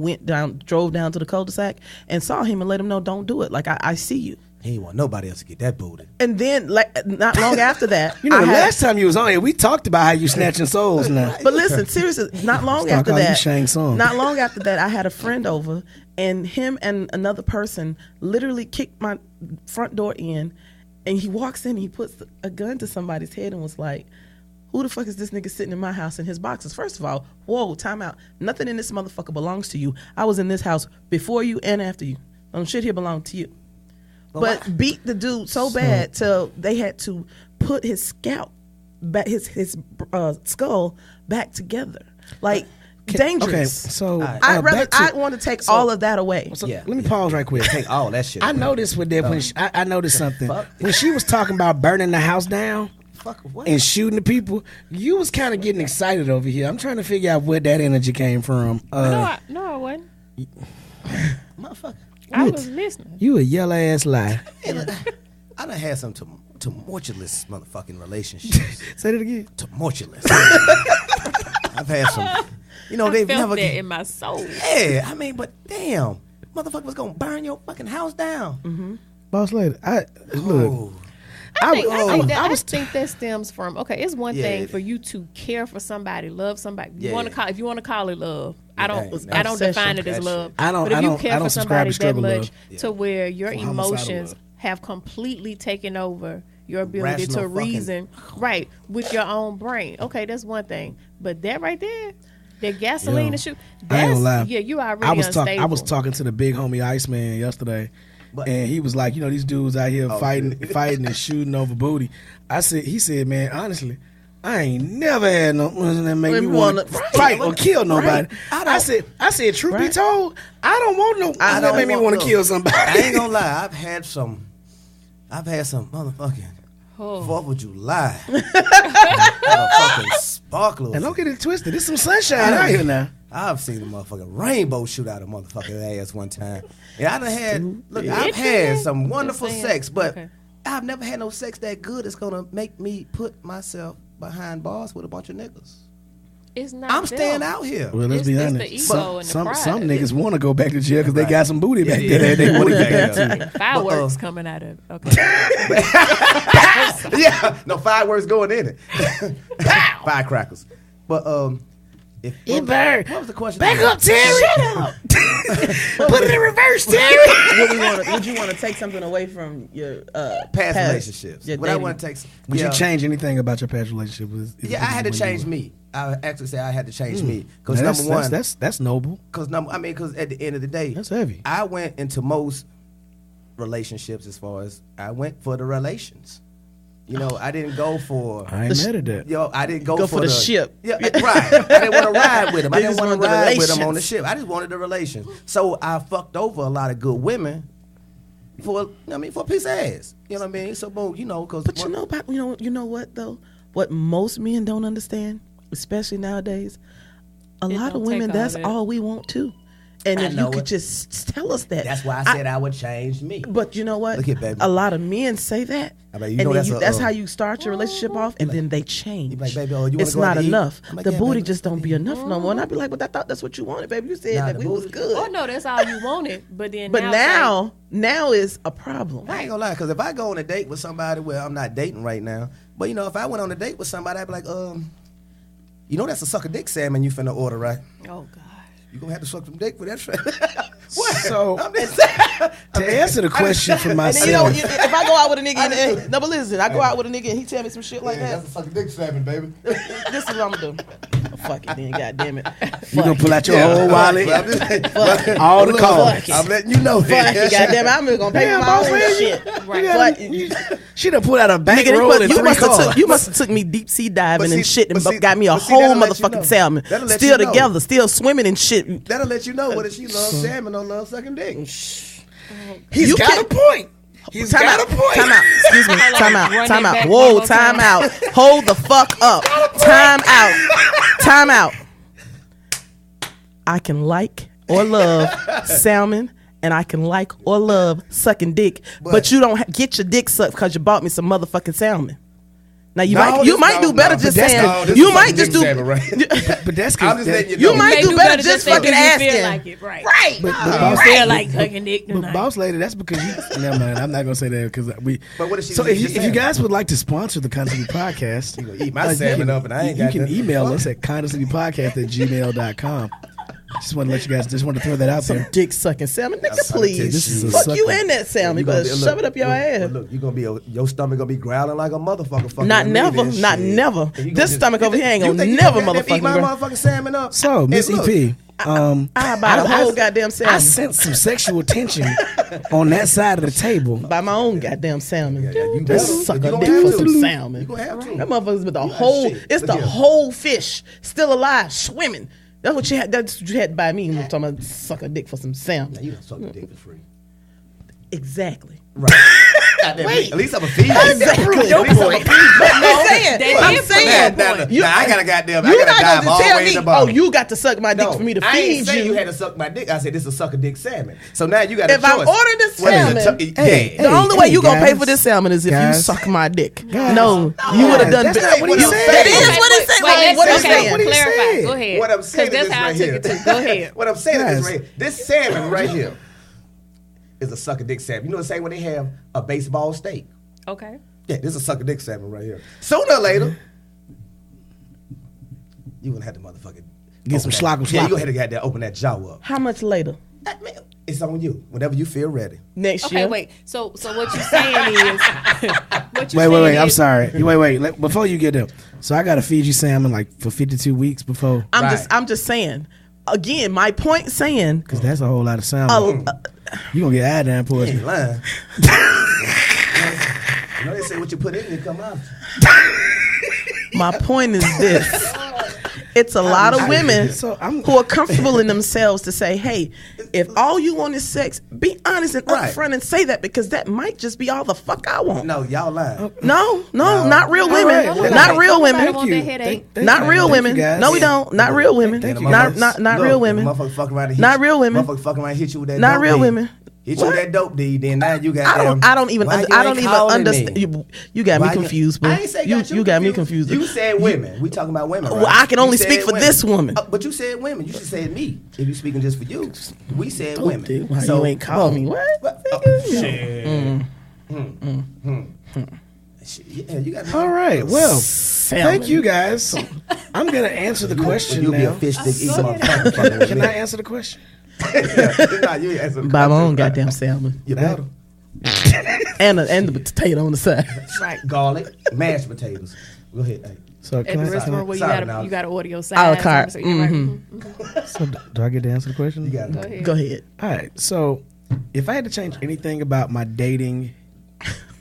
drove down to the cul-de-sac and saw him and let him know, don't do it. Like, I see you. He ain't want nobody else to get that booted. And then, like, not long after that, You know, I the had- last time you was on here, we talked about how you snatching souls now. But listen, seriously, not long Start after calling you that, Shang Tsung. not long after that, I had a friend over, and him and another person literally kicked my front door in, and he walks in, and he puts a gun to somebody's head and was like, who the fuck is this nigga sitting in my house in his boxes? First of all, whoa, time out. Nothing in this motherfucker belongs to you. I was in this house before you and after you. Shit here belonged to you. But beat the dude so bad till they had to put his scalp back, his skull back together. Like, dangerous. Okay, so I want to take all of that away. So Yeah. let me pause right quick. Take all that shit. I noticed with that when I noticed something when she was talking about burning the house down Fuck what? and shooting the people. You was kind of getting excited over here. I'm trying to figure out where that energy came from. No, I wasn't. Motherfucker. I was listening. You a yellow ass lie. Hey, look, I done had some tumultuous motherfucking relationships. Say that again. Tumultuous. I've had some. You know, I they've felt never. that in my soul. Yeah, I mean, but damn, motherfucker was gonna burn your fucking house down. Boss lady, look. Oh. I think that stems from it's one Yeah, thing it- for you to care for somebody, love somebody. Yeah. If you want to call it love, I don't Obsession. define it as love. I don't- But if I you don't- care I for don't subscribe somebody to that struggle much love. to where your It's homicidal emotions love. have completely taken over your ability Rational to reason right with your own brain. Okay, that's one thing. But that right there, that gasoline and shoot, I ain't gonna lie. yeah, you already I was unstable. talking to the big homie Iceman yesterday, and he was like, these dudes out here fighting and shooting over booty. He said, man, honestly, I ain't never had no person that make me want to fight or kill nobody. I said, truth be told, I don't want no person that make me want to kill somebody. I ain't gonna lie. I've had some motherfucking 4th of July. Motherfucking sparklers. And don't get it twisted. There's some sunshine out here now. I've seen a motherfucking rainbow shoot out a motherfucking ass one time. And I done had, I've had some wonderful sex, but I've never had no sex that good that's gonna make me put myself behind bars with a bunch of niggas. It's not. I'm staying out here. Well, let's be honest. The ego and the pride. Some niggas want to go back to jail because they got some booty back there. They want to get back to. Fireworks coming out of. Okay. Yeah, no fireworks going in it. Firecrackers. But It burned. what was the question? Back up, Terry. Shut up. Put it in reverse, Terry. Would you want to take something away from your Past relationships. your What I dating? want to take. Would you change anything about your past relationship? Yeah, I had to change me. I actually say I had to change me because Now, number one, that's noble. because at the end of the day, That's heavy. I went into most relationships as far as I went for the relations. You know, I didn't go for. I ain't mad at that. Yo, I didn't go, Go for the ship. Yeah, right. I didn't want to ride with him. I You didn't just want to wanted the ride with him on the relations. ship. I just wanted the relations. So I fucked over a lot of good women for a piece of ass. You know what I mean? So boom, because. But you know what though? What most men don't understand, especially nowadays, a lot of don't women, take all that's that. all we want too. And I if know you could it. just tell us that. That's why I said I would change me. But you know what? Look here, baby. A lot of men say that. I mean, and then that's that's how you start your relationship off, and then they change. you like, baby, you wanna it's go out not to eat? enough. I'm like, The yeah, booty baby. just don't be enough no more. And I'd be like, but I thought that's what you wanted, baby. You said Nah, that the we was booty- good. Oh no, that's all you wanted. But then. But now, now is a problem. I ain't gonna lie, because if I go on a date with somebody, well, I'm not dating right now, but if I went on a date with somebody, I'd be like, that's a sucker dick salmon you finna order, right? oh God. You gonna have to suck some dick for that shit. So I'm just saying. to answer the question for And then, myself, if I go out with a nigga, no, but listen, I go out with a nigga and he tell me some shit like that. That's a sucker dick salmon, baby. This is what I'm gonna do. Fuck it then, goddamn it. you gonna pull out your whole wallet, Well, I'm just saying, all the cards. I'm letting you know. Fuck it, goddamn it, I'm just gonna pay Damn, for my boss own lady. shit. Right. She done pulled out a Nigga, bankroll and you three must cards. have you must have took me deep sea diving But and see- shit and but see- got me a but see, whole that'll let you motherfucking know. salmon. That'll let Still you know. together, still swimming and shit. That'll let you know whether she loves salmon or loves sucking dick. He's You got can't- a point. He's Time got out. a point. Time out. Excuse me. Time out. Run Time that out. back Whoa. one more Time time. out. Hold the fuck up. Time out. Time out. I can like or love salmon, and I can like or love sucking dick, but you don't get your dick sucked because you bought me some motherfucking salmon. Now you might do better just saying. You might just do. But that's I'm because just letting you You know. might do better just fucking asking. Feel like it, right? Right. boss, Feel like sucking dick but tonight. boss lady, that's because you. Never mind. I'm not gonna say that because we. But what if she So was if just you saying? guys would like to sponsor the Kind of City Podcast, You gonna eat my salmon up and I ain't you got can nothing. email us at kindofcitypodcast@gmail.com. Just want to let you guys. Just want to throw that out Some there. dick sucking salmon, nigga. This Please, is a fuck you sucker. and that salmon. You gonna better be- shove it up your ass. Look, you gonna be your stomach gonna be growling like a motherfucker. Fucking Not with me never, then, not shit. never. And you gonna This just- stomach over here ain't you gonna think you never gonna eat my motherfucking. motherfucking salmon up. So Miss And look, EP, I buy the whole goddamn I salmon. sense some sexual tension on that side of the table. Buy my own goddamn salmon. you better. Just suck You a gonna dick have for to. some You salmon. gonna have to. That motherfucker's with the You got whole. shit. It's Look the here. whole fish still alive, swimming. That's what you had. That's what you had to buy me. When you're talking about suck a dick for some Now, salmon. you done suck the dick for free. Exactly. Right. Wait. At least I'm a feed. Exactly. At least I'm a feed. I'm saying. They I'm did saying. Now, I gotta goddamn. I You're gotta not dive going all to the tell way in me, the oh, bottom. you got to suck my dick for me to I ain't feed say you you. had to suck my dick. I said this is a suck a dick salmon. So now you got a If I'm choice. ordering this Whether salmon, to- Hey, yeah. The only way you gonna pay guys. for this salmon is if you Guys. suck my dick. Guys. No, you would have done. That's not what he you- said. That is what he said. Wait, What let's he okay, saying? What he clarify. said. Go ahead. What I'm saying Because is that's how I right took here. it too. Go ahead. What I'm saying is Guys. this right here. This salmon right here is a sucker dick salmon. You know what I'm saying when they have a baseball steak? Okay. Yeah, this is a sucker dick salmon right here. Sooner or later, you gonna have to motherfucking Get some open sloppy that- Yeah, you sloppy. gonna have to get that open that jaw up. How much later? Man, it's on you. Whenever you feel ready. Next Okay, year. wait. So what you're saying is what you're Wait. saying I'm is- sorry. Wait. Before you get there, so I gotta feed you salmon like for 52 weeks before, I'm just saying. Again, my point saying. because that's a whole lot of salmon. You gonna get iodine You poisoning. ain't lying. You know they say what you put in, it come out. My point is this. It's a lot of women So I'm- who are comfortable in themselves to say, hey, if all you want is sex, be honest and Right. upfront and say that, because that might just be all the fuck I want. No, y'all lying. No, not real All women. right, well, Not real Nobody women. want that headache. Not real women. guys. No, we don't. Not real women. And the Not motherfuckers- not look, real the women. Motherfucker fucking around and hit Not you. real women. Motherfucker fucking around and hit you with that. Not dope real beat. women. Hit you that dope D, then now you got I don't even understand. You got me confused, but I ain't say you got me confused. You said women. We talking about women, right? Well, I can only speak for this woman. But you said women. You should say me. If you speaking just for you, we said Oh, women. dude, why you ain't call me what? Shit. Yeah, you got. All right. Well, thank you guys. I'm gonna answer the question You'll now. be a fish stick eating motherfucker. Can I answer the question? Nah, you answer the Buy my own goddamn salmon. You better. And the potato on the side. Right. Garlic, mashed potatoes. Go ahead. Hey. So At can the I? restaurant where you got to order your A la sides. carte. So you're right. So do I get to answer the question? You got Go it. ahead. Go ahead. All right. So if I had to change anything about my dating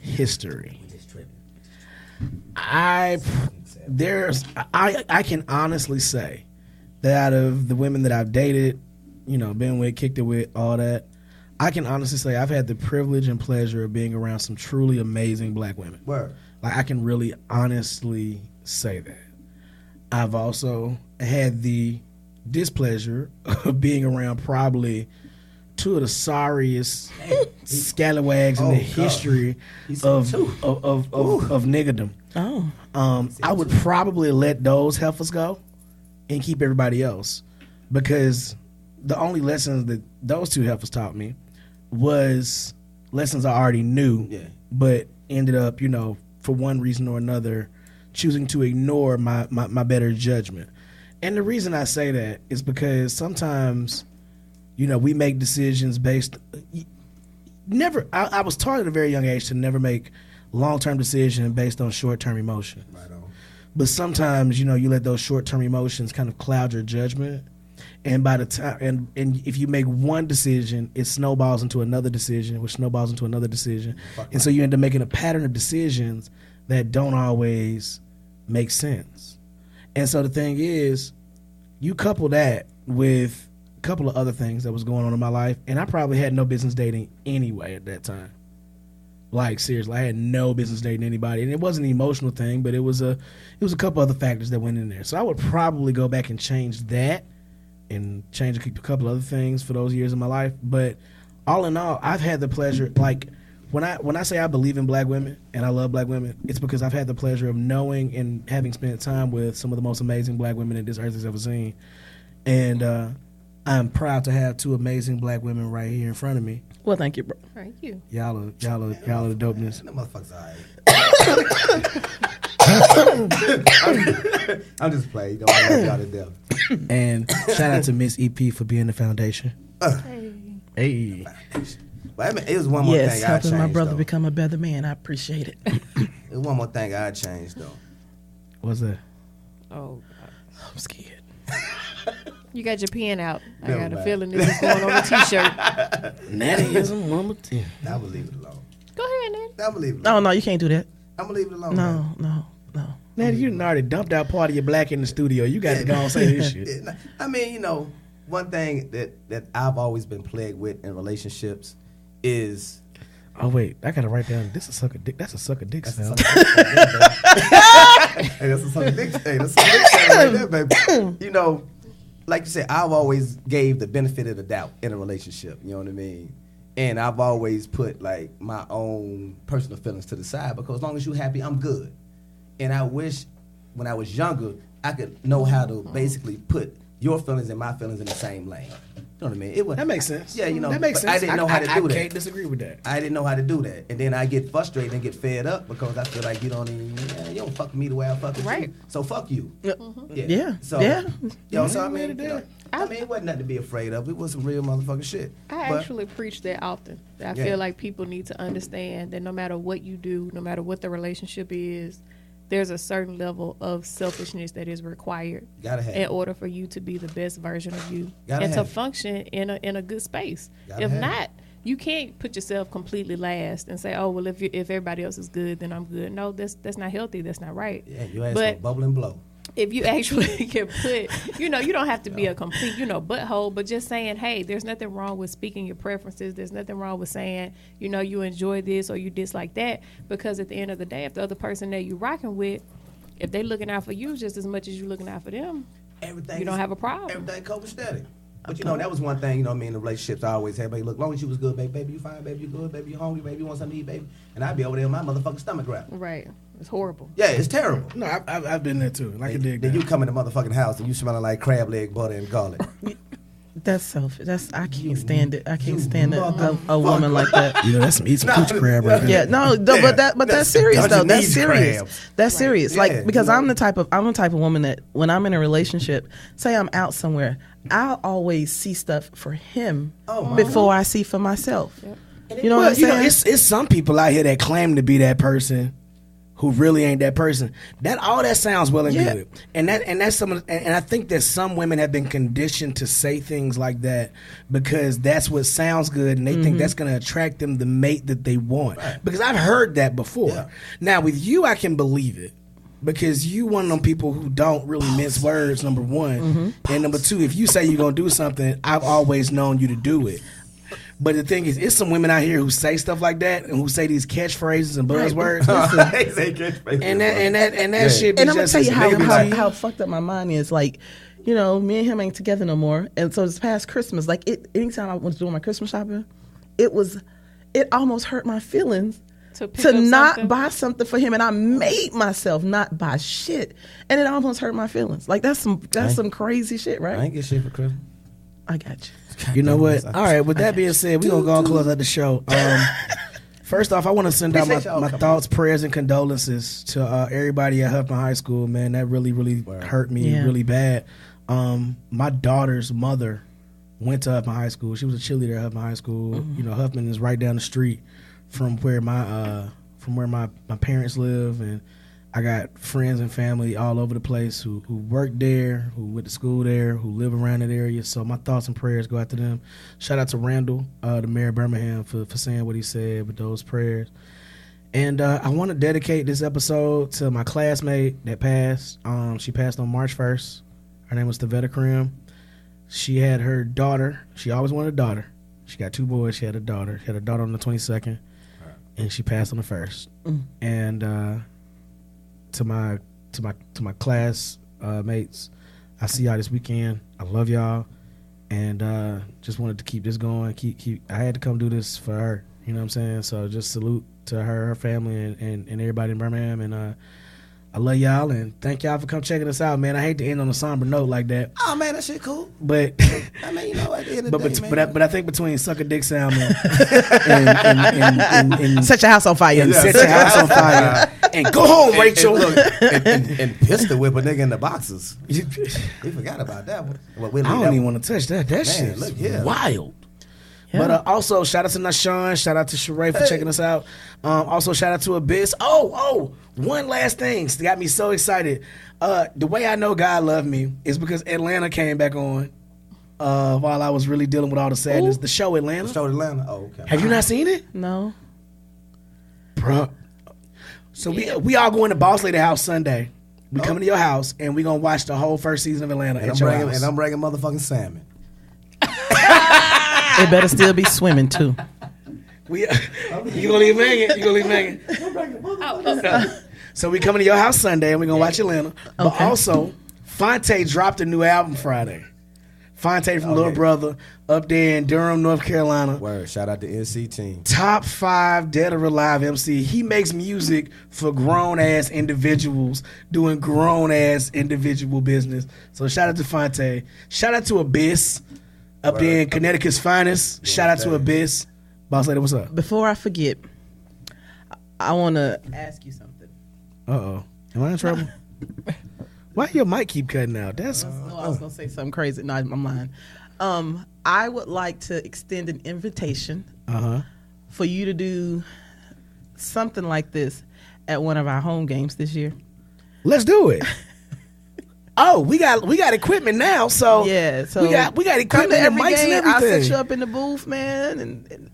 history, I can honestly say that out of the women that I've dated, been with, kicked it with, all that, I can honestly say I've had the privilege and pleasure of being around some truly amazing black women. Word. Like I can really honestly say that. I've also had the displeasure of being around probably two of the sorriest scalawags in the history of niggerdom. Oh. I would probably let those heifers go and keep everybody else, because the only lessons that those two heifers taught me was lessons I already knew, but ended up, for one reason or another, choosing to ignore my better judgment. And the reason I say that is because sometimes, we make decisions based. I was taught at a very young age to never make long-term decisions based on short-term emotion. Right on. But sometimes, you let those short-term emotions kind of cloud your judgment. And by the time, and if you make one decision, it snowballs into another decision, which snowballs into another decision. And so you end up making a pattern of decisions that don't always make sense. And so the thing is, you couple that with a couple of other things that was going on in my life, and I probably had no business dating anyway at that time. Like, seriously, I had no business dating anybody. And it wasn't an emotional thing, but it was a couple other factors that went in there. So I would probably go back and change that and change a couple other things for those years of my life. But all in all, I've had the pleasure, like, when I say I believe in black women and I love black women, it's because I've had the pleasure of knowing and having spent time with some of the most amazing black women that this earth has ever seen. And I'm proud to have two amazing black women right here in front of me. Well, thank you, bro. Thank you. Y'all are the dopeness. That motherfucker's alright. I'm just playing. Don't want y'all to death. And shout out to Miss EP for being the foundation. Hey. But I mean, it was one more thing I changed. Yes, helping my brother though. become a better man. I appreciate it. There's one more thing I changed though. What's that? Oh, I'm scared. you got your pen out. I Never got a mind. feeling this is going on a T-shirt. Natty is a mama too. I'm gonna leave it alone. Go ahead, Natty. I'm gonna leave it alone. No, you can't do that. I'm gonna leave it alone. No. Natty, you done already dumped out part of your black in the studio. You got to go and say this shit. Yeah, I mean, one thing that I've always been plagued with in relationships is. Oh wait, I gotta write down. This is suck a dick. That's a suck a dick sound. Hey, that's a suck a dick. Hey, that's a suck a dick sound right there, baby. Like you said, I've always gave the benefit of the doubt in a relationship. You know what I mean? And I've always put like my own personal feelings to the side, because as long as you're happy, I'm good. And I wish when I was younger, I could know how to basically put your feelings and my feelings in the same lane. You know what I mean? That makes sense. Yeah, that makes sense. I didn't know how to do that. I can't disagree with that. I didn't know how to do that. And then I get frustrated and get fed up because I feel like you don't fuck with me the way I fuck with Right. you. So fuck you. Yeah. So, Yeah. So I mean, it wasn't nothing to be afraid of. It was some real motherfucking shit. I But- actually preach that often. I Yeah. feel like people need to understand that no matter what you do, no matter what the relationship is, there's a certain level of selfishness that is required Gotta have in it. order for you to be the best version of you Gotta and to have it. function in a good space. Gotta If have not, you can't put yourself completely last and say, "Oh, well, if everybody else is good, then I'm good." No, that's not healthy. That's not right. Yeah, your ass But- gonna bubble and blow. If you actually can put, you don't have to be a complete, butthole, but just saying, hey, there's nothing wrong with speaking your preferences. There's nothing wrong with saying, you enjoy this or you dislike that, because at the end of the day, if the other person that you're rocking with, if they looking out for you just as much as you looking out for them, Everything you don't have a problem. Everything copacetic. But you know, that was one thing, you know what I mean, the relationships I always had. Baby, look, long as you was good, baby, you fine, baby, you good, baby, you hungry, baby, you want something to eat, baby. And I'd be over there with my motherfucking stomach growling. Right. It's horrible. Yeah, it's terrible. No, I've been there too. I can dig that. Then you come in the motherfucking house and you smelling like crab leg, butter, and garlic. That's selfish. I can't stand it. I can't stand a woman like that. You know, that's some eat some coochie crab right there. Yeah, no, but that's serious though. That's serious. Crabs. That's serious. Yeah, Like because you know. I'm the type of woman that when I'm in a relationship, say I'm out somewhere, I'll always see stuff for him before I see for myself. Yep. You know what I'm saying? You know, it's some people out here that claim to be that person who really ain't that person. That all that sounds well and good, and that's some. And I think that some women have been conditioned to say things like that because that's what sounds good, and they think that's going to attract them the mate that they want. Right. Because I've heard that before. Yeah. Now with you, I can believe it. Because you one of them people who don't really mince words, number one. And number two, if you say you're going to do something, I've always known you to do it. But the thing is, it's some women out here who say stuff like that and who say these catchphrases and buzzwords. They say catchphrases. And that shit be and I'm going just to tell you how as fucked up my mind is. Like, you know, me and him ain't together no more. And so this past Christmas, like, anytime I was doing my Christmas shopping, it almost hurt my feelings to not buy something for him, and I made myself not buy shit, and it almost hurt my feelings. Like that's some crazy shit, right? I ain't get shit for Christmas. I got you. You know what? All right. With that being said, we're gonna go and close out the show. First off, I want to send out my thoughts, prayers, and condolences to everybody at Huffman High School. Man, that really hurt me really bad. My daughter's mother went to Huffman High School. She was a cheerleader at Huffman High School. You know, Huffman is right down the street from where my parents live, and I got friends and family all over the place who work there, who went to school there, who live around that area. So my thoughts and prayers go out to them. Shout out to Randall, the mayor of Birmingham, for saying what he said with those prayers. And I want to dedicate this episode to my classmate that passed. She passed on March 1st. Her name was Tavetta Krim. She had her daughter. She always wanted a daughter. She got 2 boys. She had a daughter. She had a daughter on the 22nd. And she passed on the 1st. And to my class mates, I see y'all this weekend. I love y'all, and just wanted to keep this going. I had to come do this for her. You know what I'm saying? So just salute to her family, and everybody in Birmingham. And I love y'all, and thank y'all for come checking us out, man. I hate to end on a somber note like that. Oh man, that shit cool. But I mean, you know, at the end of the day, man. But I think between Sucker Dick Salmon and Set your house on fire. Set your house on fire. And go home, Rachel. And pistol whip a nigga in the boxes. We forgot about that one. Well, I don't even want to touch that. That shit is wild. Yeah. But also, shout out to Nashawn. Shout out to Sheree for checking us out. Also, shout out to Abyss. One last thing. It got me so excited. The way I know God loved me is because Atlanta came back on while I was really dealing with all the sadness. Ooh. The show Atlanta. Oh, okay. Have you not seen it? No. Bruh. So we all going to Bosslady house Sunday. We coming to your house, and we going to watch the whole first season of Atlanta at your house. And I'm bringing motherfucking salmon. It better still be swimming too. You gonna leave Megan? So we coming to your house Sunday and we gonna watch Atlanta. But also, Fonte dropped a new album Friday. Fonte from Little Brother up there in Durham, North Carolina. Word, shout out to NC team. Top 5 dead or alive MC. He makes music for grown ass individuals doing grown ass individual business. So shout out to Fonte. Shout out to Abyss. Up there in Connecticut's finest. Shout out to Abyss. Bosslady, what's up? Before I forget, I want to ask you something. Uh-oh. Am I in trouble? Why your mic keep cutting out? I was going to say something crazy. No, I'm lying. I would like to extend an invitation for you to do something like this at one of our home games this year. Let's do it. Oh, we got equipment now, so yeah. So we got equipment and mics and everything. I'll set you up in the booth, man,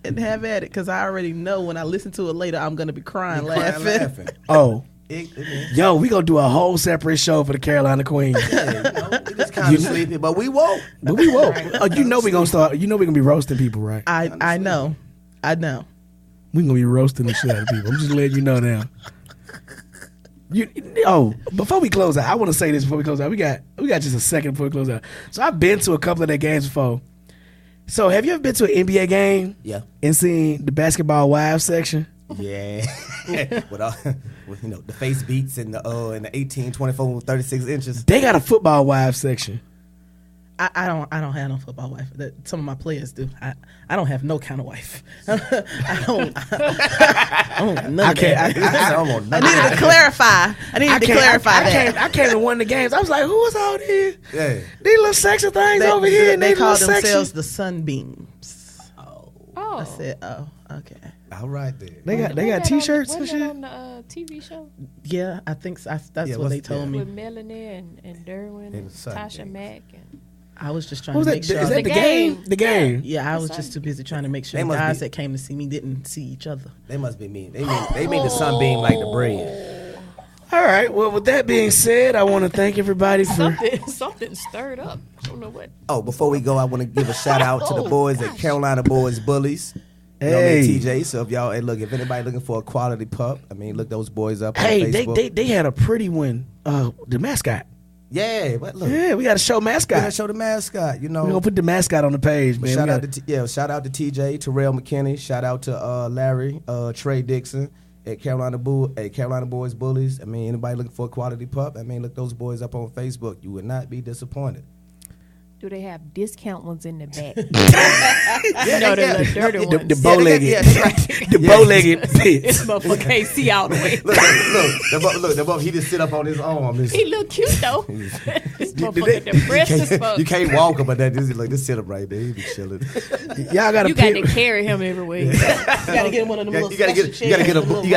and have at it, because I already know when I listen to it later, I'm gonna be crying, laughing. Oh, yo, we gonna do a whole separate show for the Carolina Queens. Yeah, we just kind of sleepy, but we won't. Oh, you know we gonna start. You know we gonna be roasting people, right? I know. We gonna be roasting the shit out of people. I'm just letting you know now. Before we close out, I want to say this before we close out. We got just a second before we close out. So I've been to a couple of their games before. So have you ever been to an NBA game? Yeah. And seen the basketball wives section? Yeah. with the face beats and the 18, 24, 36 inches. They got a football wives section. I don't have no football wife. Some of my players do. I don't have no kind of wife. I don't none of that. I needed to clarify. That. I came to one of the games. I was like, who was out here? Yeah. These little sexy things over here. They call themselves the Sunbeams. Oh. I said, oh, okay. All right then. They got T-shirts and shit. On the TV show. Yeah, I think so. That's what they told me. With Melanie and Derwin and Tasha Mack and. I was just trying to make sure. Is that the game? The game. Yeah, I was just too busy trying to make sure the guys that came to see me didn't see each other. They must be mean. They mean the sunbeam like the bread. All right. Well, with that being said, I want to thank everybody for something stirred up. I don't know what. Oh, before we go, I want to give a shout out to the boys at Carolina Boys Bullies. Hey, TJ. So if y'all, if anybody looking for a quality pup, look those boys up on Facebook. They had a pretty one. The mascot. Yeah, but look. Yeah, we got to show mascot. We got to show the mascot. We're gonna put the mascot on the page, man. Shout out to TJ, Terrell McKinney. Shout out to Larry, Trey Dixon at Carolina Boys Bullies. Anybody looking for a quality pup? Look those boys up on Facebook. You would not be disappointed. Do they have discount ones in the back? The dirty ones. The bow-legged. The bow-legged pits. This motherfucker can't see out the way. Look, he just sit up on his arm. He look cute, though. This motherfucker depressed as fuck. You can't walk him, but just sit up right there. He be chilling. Y'all got to carry him everywhere. You got to get him one of them little You got to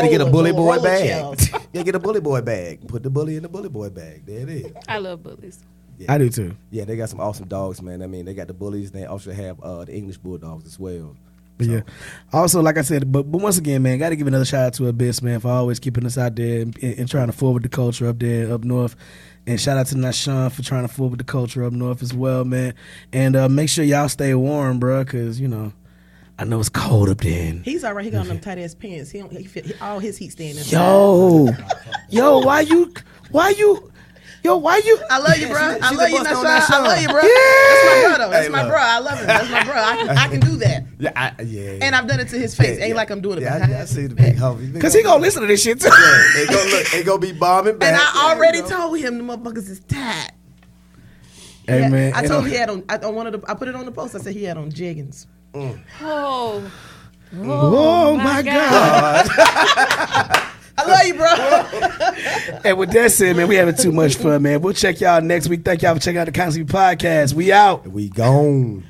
get a bully boy bag. You got to get a bully boy bag. Put the bully in the bully boy bag. There it is. I love bullies. Yeah. I do too. Yeah, they got some awesome dogs, man. They got the bullies. They also have the English bulldogs as well. So. Yeah. Also, like I said, but once again, man, got to give another shout out to Abyss, man, for always keeping us out there and trying to forward the culture up there, up north. And shout out to Nashawn for trying to forward the culture up north as well, man. And make sure y'all stay warm, bro, because, I know it's cold up there. He's all right. He got on them tight ass pants. He all his heat staying inside. Why you? I love you, bro. I love you, Nashawn. I love you, bro. Yeah. That's my bro. I love him. That's my bro. I can do that. Yeah. And I've done it to his face. Ain't like I'm doing it behind. I see the big homie. Because he gonna listen to this shit too. Yeah, they gonna be bombing back. And I already told him the motherfuckers is tight. Hey, man. I told him he had on. I put it on the post. I said he had on jeggings. Oh my God. I love you, bro. And with that said, man, we having too much fun, man. We'll check y'all next week. Thank y'all for checking out the Constantly Podcast. We out. We gone.